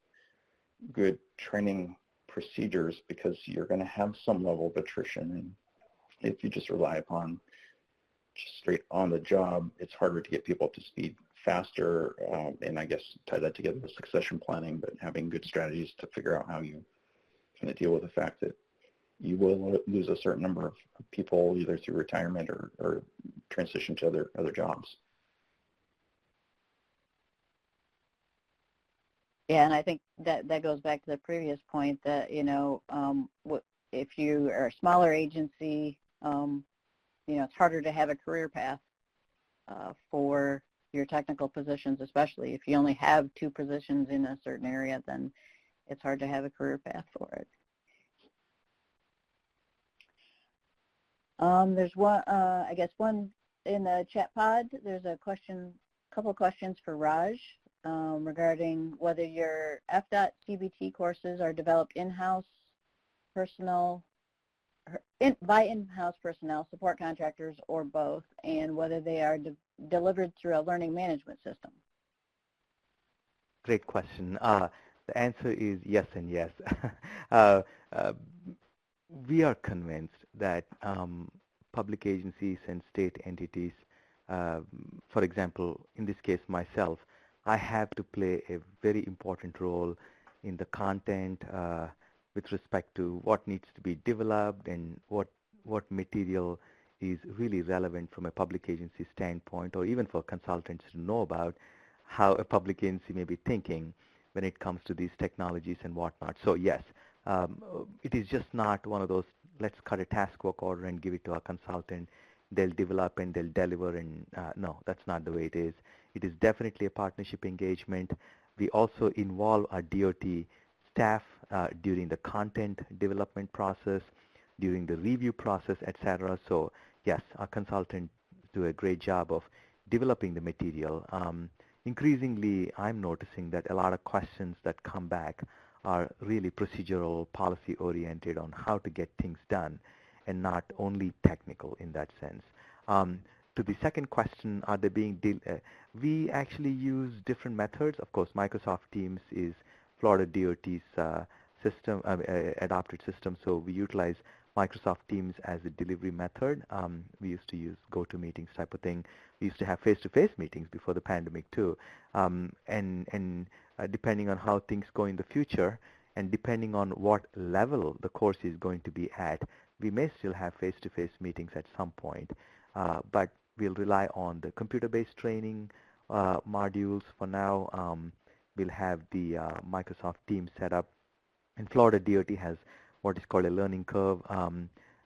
good training procedures, because you're going to have some level of attrition, and if you just rely upon just straight on the job, it's harder to get people up to speed faster, and I guess tie that together with succession planning, but having good strategies to figure out how you kind of deal with the fact that you will lose a certain number of people either through retirement or transition to other jobs. Yeah, and I think that goes back to the previous point that, if you are a smaller agency, it's harder to have a career path for your technical positions, especially if you only have two positions in a certain area, then it's hard to have a career path for it. There's one, I guess one in the chat pod, there's a couple questions for Raj regarding whether your FDOT CBT courses are developed in-house personnel, by in-house personnel, support contractors, or both, and whether they are delivered through a learning management system. Great question. The answer is yes and yes. We are convinced that public agencies and state entities, for example, in this case myself, I have to play a very important role in the content with respect to what needs to be developed and what material is really relevant from a public agency standpoint, or even for consultants to know about how a public agency may be thinking when it comes to these technologies and whatnot. So yes, It is just not one of those, let's cut a task work order and give it to our consultant. They'll develop and they'll deliver, and no, that's not the way it is. It is definitely a partnership engagement. We also involve our DOT staff during the content development process, during the review process, etc. So yes, our consultants do a great job of developing the material. Increasingly, I'm noticing that a lot of questions that come back are really procedural, policy-oriented on how to get things done, and not only technical in that sense. To the second question, are they being we actually use different methods. Of course, Microsoft Teams is Florida DOT's system, adopted system, so we utilize Microsoft Teams as a delivery method. We used to use GoToMeetings type of thing. We used to have face-to-face meetings before the pandemic too. Depending on how things go in the future, and depending on what level the course is going to be at, we may still have face-to-face meetings at some point, but we'll rely on the computer-based training modules for now. We'll have the Microsoft Teams set up, and Florida DOT has what is called a learning curve.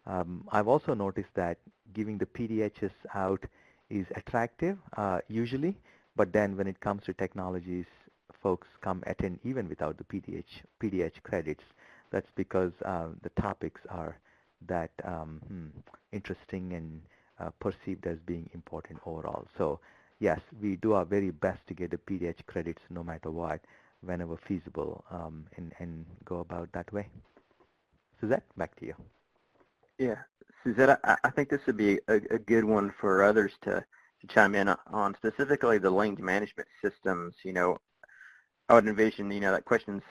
I've also noticed that giving the PDHs out is attractive usually, but then when it comes to technologies, folks come attend even without the PDH credits. That's because the topics are that interesting and perceived as being important overall. So yes, we do our very best to get the PDH credits no matter what, whenever feasible, and go about that way. Suzette, back to you. Yeah, Suzette, I think this would be a good one for others to chime in on, specifically the learning management systems. You know, I would envision, you know, that question's,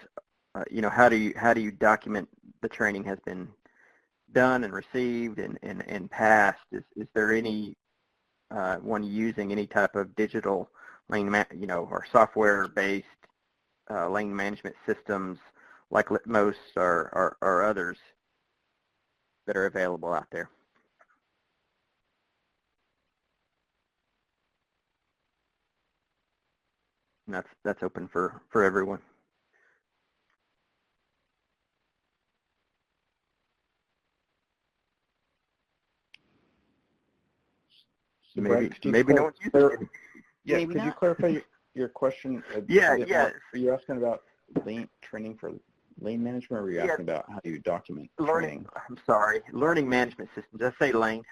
you know, how do you document the training has been done and received and passed? Is there any one using any type of digital learning, you know, or software-based learning management systems like Litmos or others that are available out there? And that's open for everyone. So Maybe Brad, no one's using it. Yeah, Maybe could you not. clarify your question? Yeah. Are you asking about training for lane management, or are you asking about how you document training? I'm sorry, learning management systems. Did I say lane?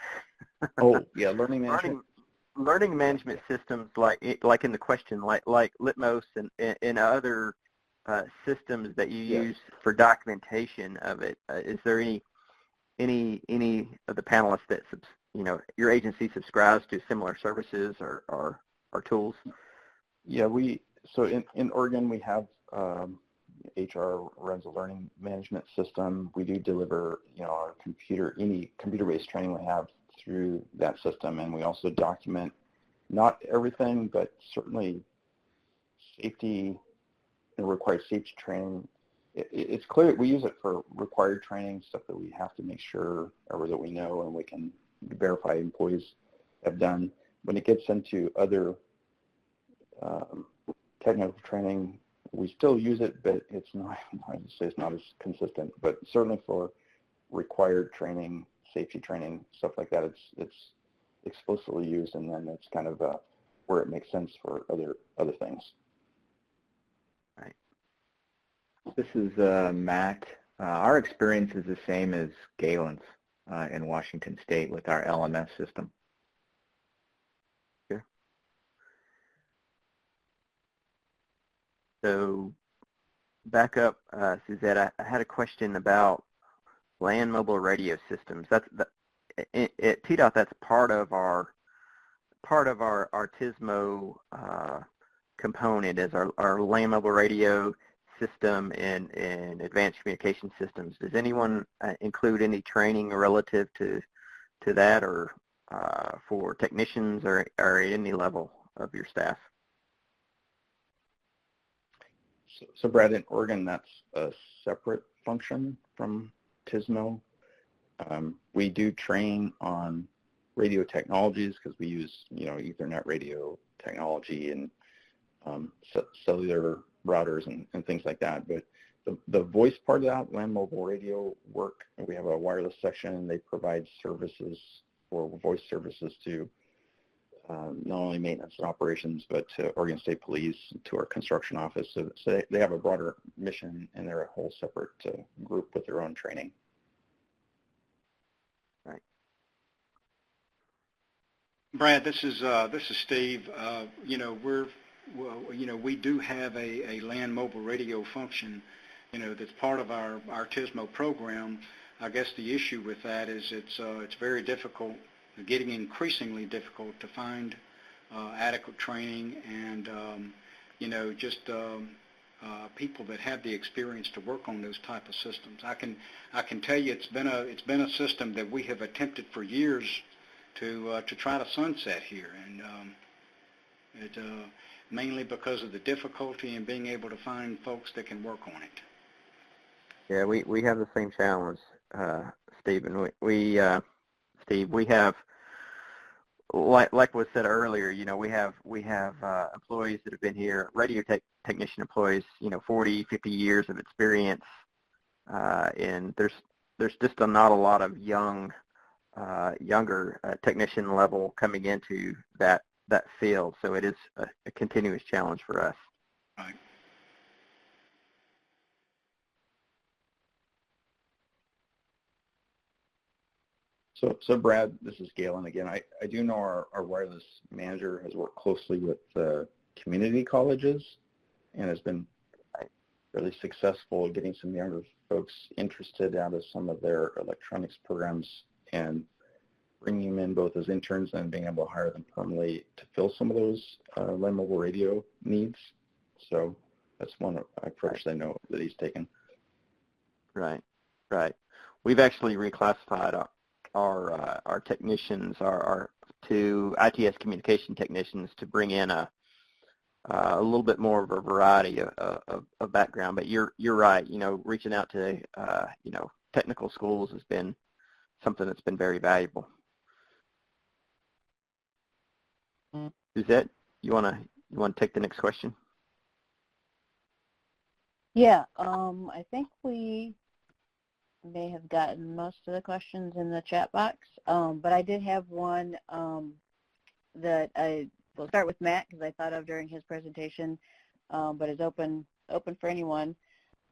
Oh, yeah, learning management. Learning management systems, like in the question, like Litmos and other systems that you use for documentation of it. Is there any of the panelists that you know your agency subscribes to similar services or tools? Yeah, so in Oregon we have HR runs a learning management system. We do deliver, you know, our any computer-based training we have through that system, and we also document not everything, but certainly safety and required safety training. It's clear we use it for required training, stuff that we have to make sure or that we know and we can verify employees have done. When it gets into other technical training, we still use it, but it's not, I would say it's not as consistent. But certainly for required training, safety training, stuff like that, it's explicitly used, and then it's kind of where it makes sense for other things. Right. This is Matt. Our experience is the same as Galen's in Washington State with our LMS system. Sure. So back up, Suzette, I had a question about land mobile radio systems. At TDOT, that's part of our TSMO component is our land mobile radio system and advanced communication systems. Does anyone include any training relative to that, or for technicians or at any level of your staff? So Brad, in Oregon, that's a separate function from TSMO. We do train on radio technologies because we use, you know, Ethernet radio technology and cellular routers and things like that. But the voice part of that, land mobile radio work, we have a wireless section, and they provide services or voice services to not only maintenance and operations, but to Oregon State Police, to our construction office. So they have a broader mission, and they're a whole separate group with their own training. Right. Brad, this is Steve. We do have a land mobile radio function, that's part of our TSMO program. I guess the issue with that is it's very difficult, getting increasingly difficult to find adequate training and people that have the experience to work on those type of systems. I can tell you it's been a system that we have attempted for years to try to sunset here, and mainly because of the difficulty in being able to find folks that can work on it. Yeah, we have the same challenge, Stephen. Steve, we have, like was said earlier, we have employees that have been here, radio technician employees, 40, 50 years of experience, and there's just not a lot of younger technician level coming into that field, so it is a continuous challenge for us. Right. So Brad, this is Galen again. I do know our wireless manager has worked closely with community colleges and has been really successful getting some younger folks interested out of some of their electronics programs and bringing them in both as interns and being able to hire them permanently to fill some of those land mobile radio needs. So that's one approach I know that he's taken. Right. We've actually reclassified our technicians, our to ITS communication technicians, to bring in a little bit more of a variety of background. But you're right. Reaching out to technical schools has been something that's been very valuable. Suzette, you want to take the next question? Yeah, I think we may have gotten most of the questions in the chat box, but I did have one that I will start with Matt, because I thought of during his presentation, but is open for anyone.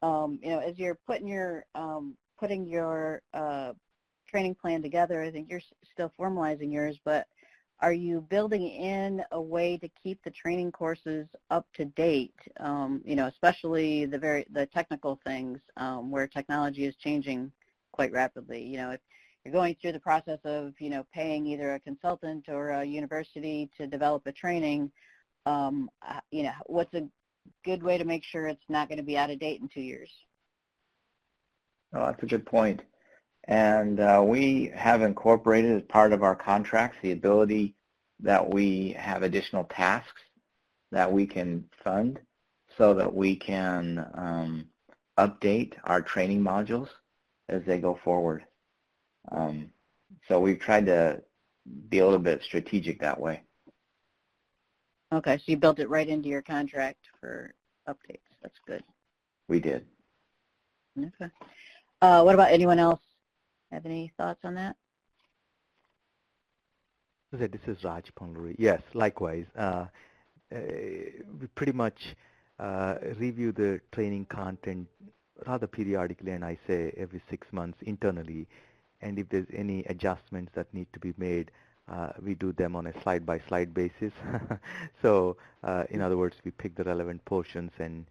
As you're putting your training plan together, I think you're still formalizing yours, but are you building in a way to keep the training courses up to date? Especially the technical things where technology is changing quite rapidly. If you're going through the process of paying either a consultant or a university to develop a training, what's a good way to make sure it's not going to be out of date in 2 years? Oh, that's a good point. And we have incorporated as part of our contracts the ability that we have additional tasks that we can fund so that we can update our training modules as they go forward. So we've tried to be a little bit strategic that way. Okay, so you built it right into your contract for updates. That's good. We did. Okay. What about anyone else? Have any thoughts on that? This is Raj Panguri. Yes, likewise. We pretty much review the training content rather periodically, and I say every 6 months internally. And if there's any adjustments that need to be made, we do them on a slide-by-slide basis. So, in other words, we pick the relevant portions and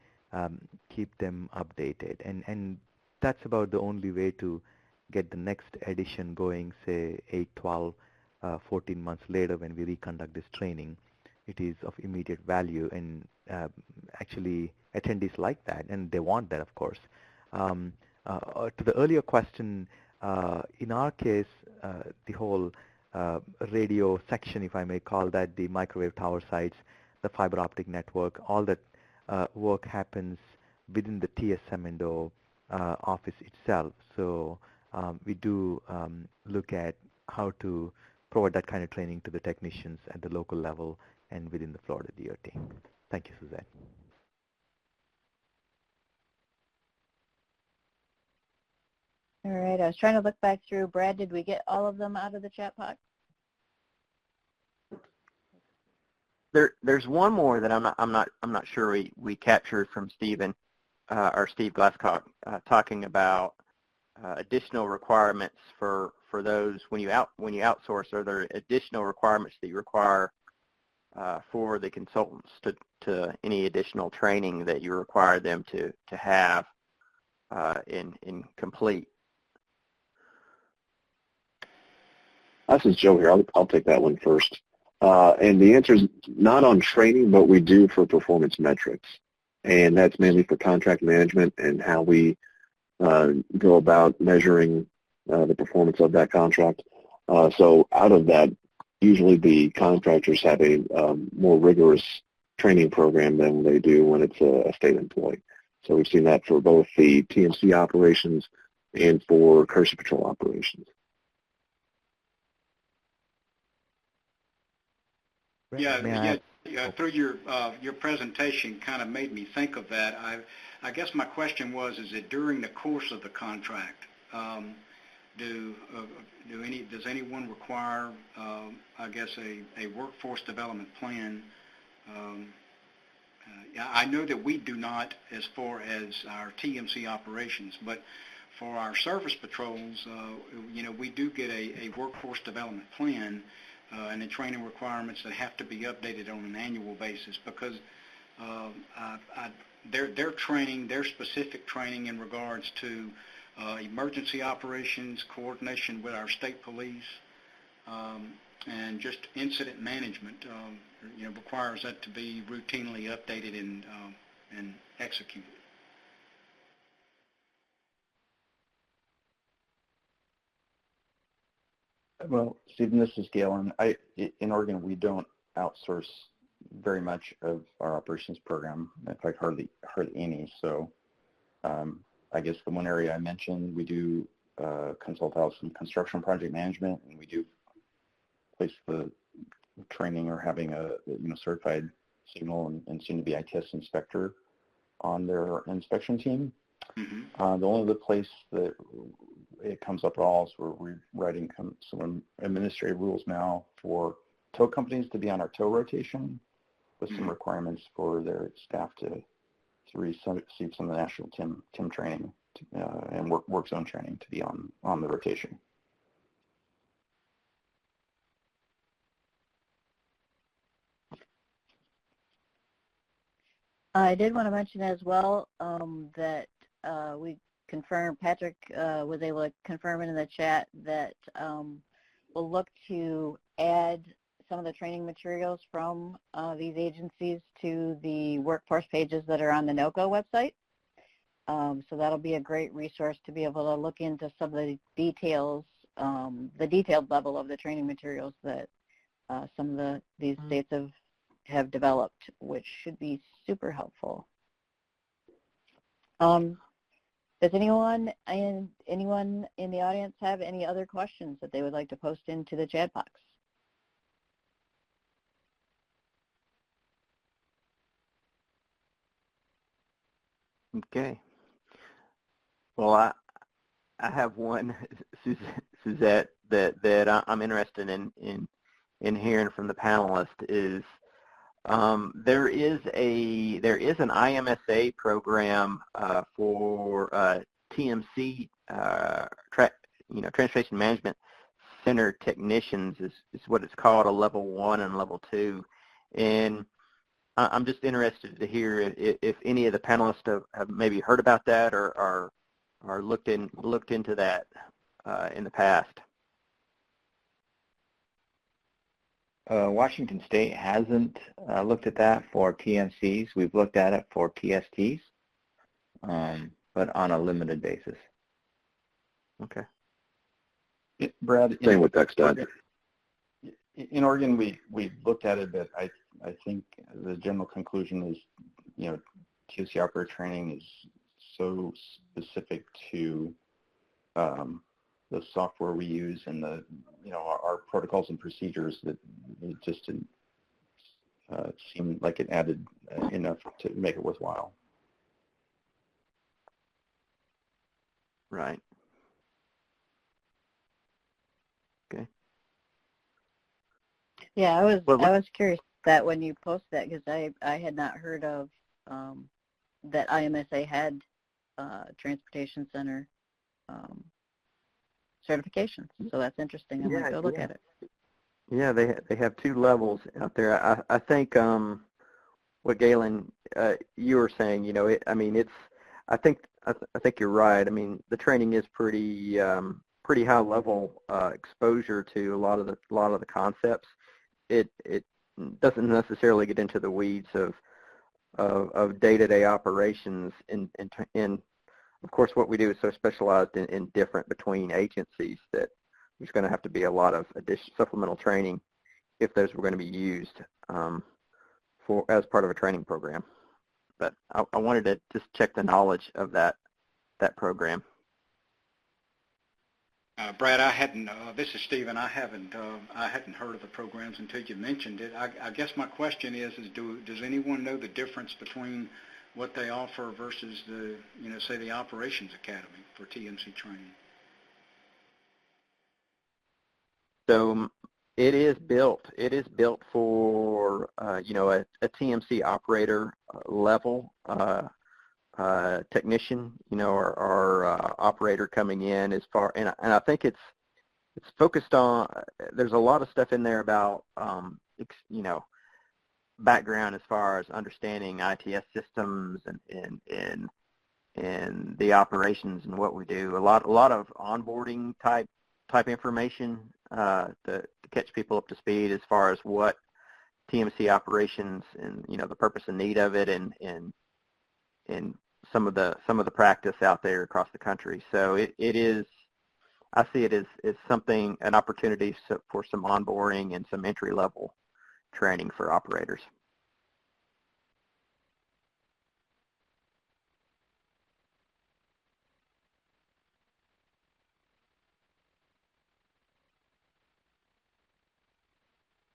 keep them updated. And that's about the only way to get the next edition going, say 8, 12, 14 months later when we reconduct this training. It is of immediate value, and actually attendees like that, and they want that, of course. To the earlier question, in our case, the whole radio section, if I may call that, the microwave tower sites, the fiber optic network, all that work happens within the TSM&O office itself. So we do look at how to provide that kind of training to the technicians at the local level and within the Florida DOT. Thank you, Suzette. All right, I was trying to look back through. Brad, did we get all of them out of the chat box? There's one more that I'm not sure we captured from Stephen or Steve Glasscock talking about additional requirements for those when you outsource. Are there additional requirements that you require for the consultants to any additional training that you require them to have in complete? This is Joe here. I'll take that one first. And the answer is not on training, but we do for performance metrics. And that's mainly for contract management and how we go about measuring the performance of that contract. So out of that, usually the contractors have a more rigorous training program than they do when it's a state employee. So we've seen that for both the TMC operations and for Cursor Patrol operations. Yeah, through your presentation kind of made me think of that. I guess my question was, is it during the course of the contract, does anyone require, I guess, a workforce development plan? I know that we do not as far as our TMC operations, but for our service patrols, we do get a workforce development plan and the training requirements that have to be updated on an annual basis, because their specific training in regards to emergency operations, coordination with our state police, and just incident management, requires that to be routinely updated and executed. Well, Stephen, this is Galen. In Oregon, we don't outsource very much of our operations program. In fact, hardly any. So I guess the one area I mentioned, we do consult out some construction project management, and we do place the training or having a certified signal and soon to be ITS inspector on their inspection team. Mm-hmm. The only other place that it comes up at all is we're writing some administrative rules now for tow companies to be on our tow rotation with some requirements for their staff to receive some of the national TIM training and work zone training to be on the rotation. I did want to mention as well that we confirmed, Patrick was able to confirm it in the chat that we'll look to add some of the training materials from these agencies to the workforce pages that are on the NOCoE website. So that'll be a great resource to be able to look into some of the details, the detailed level of the training materials that some of these states have developed, which should be super helpful. Does anyone in the audience have any other questions that they would like to post into the chat box? Okay. Well, I have one, Suzette, that I'm interested in hearing from the panelists is there is an IMSA program for TMC, Transportation Management Center technicians is what it's called, a level 1 and level 2, and I'm just interested to hear if any of the panelists have maybe heard about that or looked into that in the past. Washington State hasn't looked at that for TMCs. We've looked at it for TSTs, but on a limited basis. Okay. Brad, same with Dexter. In Oregon, we looked at it, but I think the general conclusion is, TSC operator training is so specific to the software we use and our protocols and procedures that it just didn't seem like it added enough to make it worthwhile. Right. Yeah, Well, I was curious that when you posted that, because I had not heard of that IMSA had transportation center certifications. So that's interesting. I might go look at it. Yeah, they have 2 levels out there. I think what Galen you were saying, you know, I think you're right. I mean, the training is pretty high level exposure to a lot of the concepts. It doesn't necessarily get into the weeds of day-to-day operations in of course what we do is so specialized in different between agencies that there's going to have to be a lot of additional supplemental training if those were going to be used as part of a training program. But I wanted to just check the knowledge of that program. Brad, this is Stephen. I hadn't heard of the programs until you mentioned it. I guess my question is does anyone know the difference between what they offer versus say the Operations Academy for TMC training? So it is built for a TMC operator level technician, or operator coming in and I think it's focused on, there's a lot of stuff in there about background as far as understanding ITS systems and the operations and what we do. A lot of onboarding type information to catch people up to speed as far as what TMC operations and the purpose and need of it and some of the practice out there across the country. So it is, I see it as an opportunity for some onboarding and some entry level training for operators.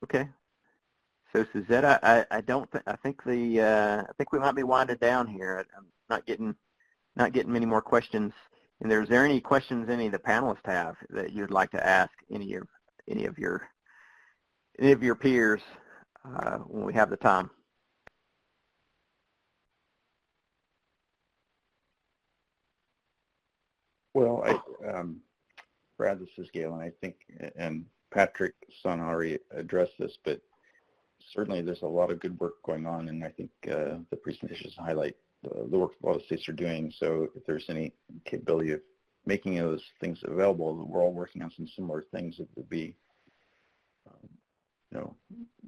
Okay. So Suzette, I think we might be winding down here. I'm not getting many more questions. And is there any questions any of the panelists have that you'd like to ask any of your peers when we have the time? Well, Brad, this is Galen. I think, and Patrick's son already addressed this, but certainly there's a lot of good work going on, and I think the presentations highlight the work a lot of states are doing. So if there's any capability of making those things available, we're all working on some similar things. It would be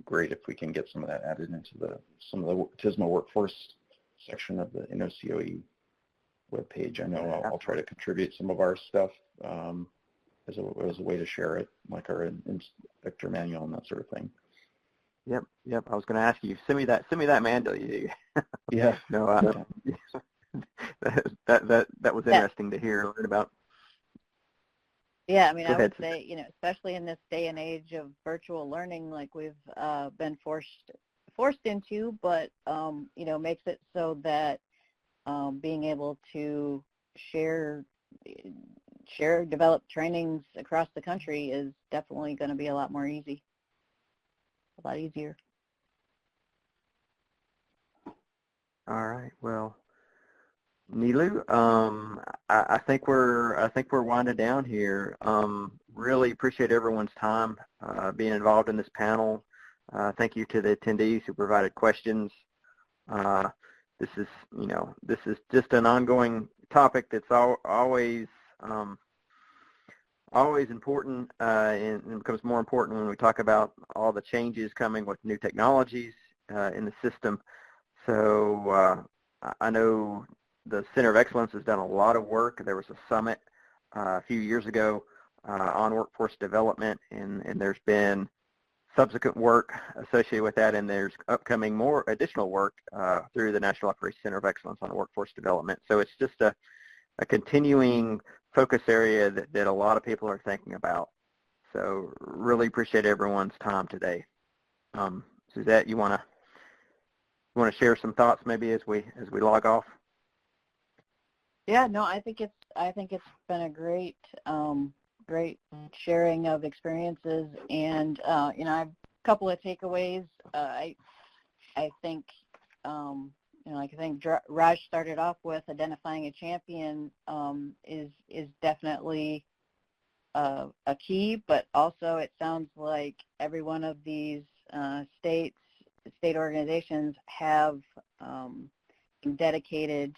great if we can get some of that added into some of the TSMO workforce section of the NOCoE webpage. I know I'll try to contribute some of our stuff as a way to share it, like our inspector manual and that sort of thing. Yep. I was going to ask you, send me that manual. Yeah. No. That was interesting to hear, learn about. Yeah, I mean, I would say, especially in this day and age of virtual learning, like we've been forced into, but makes it so that being able to share, develop trainings across the country is definitely going to be a lot easier. All right. Well, Nilu, I think we're winding down here. Really appreciate everyone's time being involved in this panel. Thank you to the attendees who provided questions. This is just an ongoing topic that's always important, and it becomes more important when we talk about all the changes coming with new technologies in the system. So I know the Center of Excellence has done a lot of work. There was a summit a few years ago on workforce development, and there's been subsequent work associated with that, and there's upcoming more additional work through the National Operations Center of Excellence on workforce development. So it's just a continuing focus area that a lot of people are thinking about. So really appreciate everyone's time today. Suzette, you want to share some thoughts maybe as we log off? Yeah, no, I think it's been a great sharing of experiences, and I've couple of takeaways. I think, I think Raj started off with identifying a champion is definitely a key, but also it sounds like every one of these state organizations have dedicated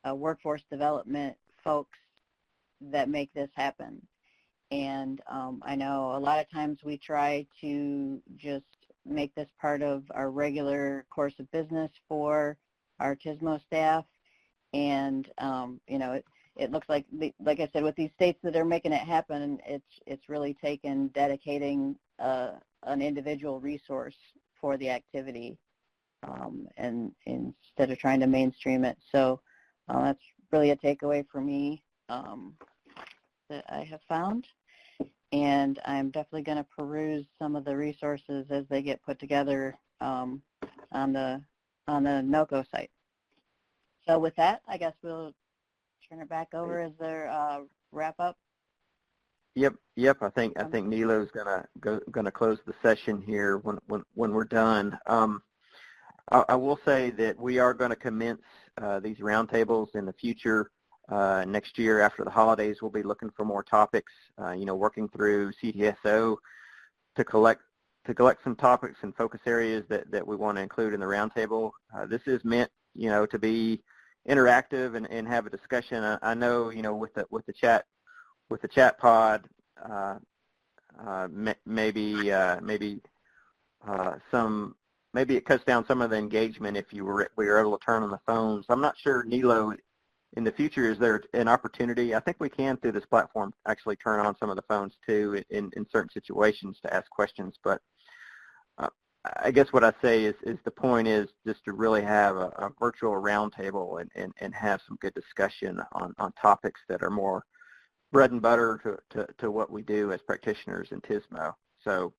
workforce development folks that make this happen. And I know a lot of times we try to just make this part of our regular course of business for our TSMO staff. And, it looks like I said, with these states that are making it happen, it's really taken dedicating an individual resource for the activity and instead of trying to mainstream it. So that's really a takeaway for me that I have found. And I'm definitely going to peruse some of the resources as they get put together on the NOCoE site. So with that, I guess we'll turn it back over as their wrap up. Yep. I think Nilo's gonna close the session here when we're done. I will say that we are going to commence these roundtables in the future. Next year after the holidays, we'll be looking for more topics, working through CTSO to collect some topics and focus areas that we want to include in the roundtable. This is meant, to be interactive and have a discussion. I know, with the chat pod, maybe it cuts down some of the engagement if we were able to turn on the phones. I'm not sure, Nilo, in the future, is there an opportunity? I think we can, through this platform, actually turn on some of the phones, too, in certain situations to ask questions. But I guess what I say is the point is just to really have a virtual roundtable and have some good discussion on topics that are more bread and butter to what we do as practitioners in TSMO. So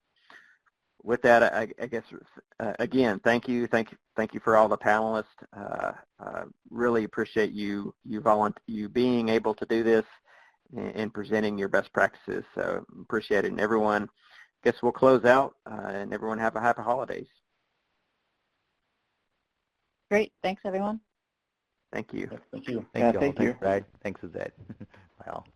with that, I guess, again, thank you for all the panelists. Really appreciate you being able to do this and presenting your best practices. So appreciate it. And everyone, I guess we'll close out, and everyone have a happy holidays. Great. Thanks, everyone. Thank you. Thank you. Thank you all. Thank you. Thanks, Brad. Thanks, Suzette. Bye all.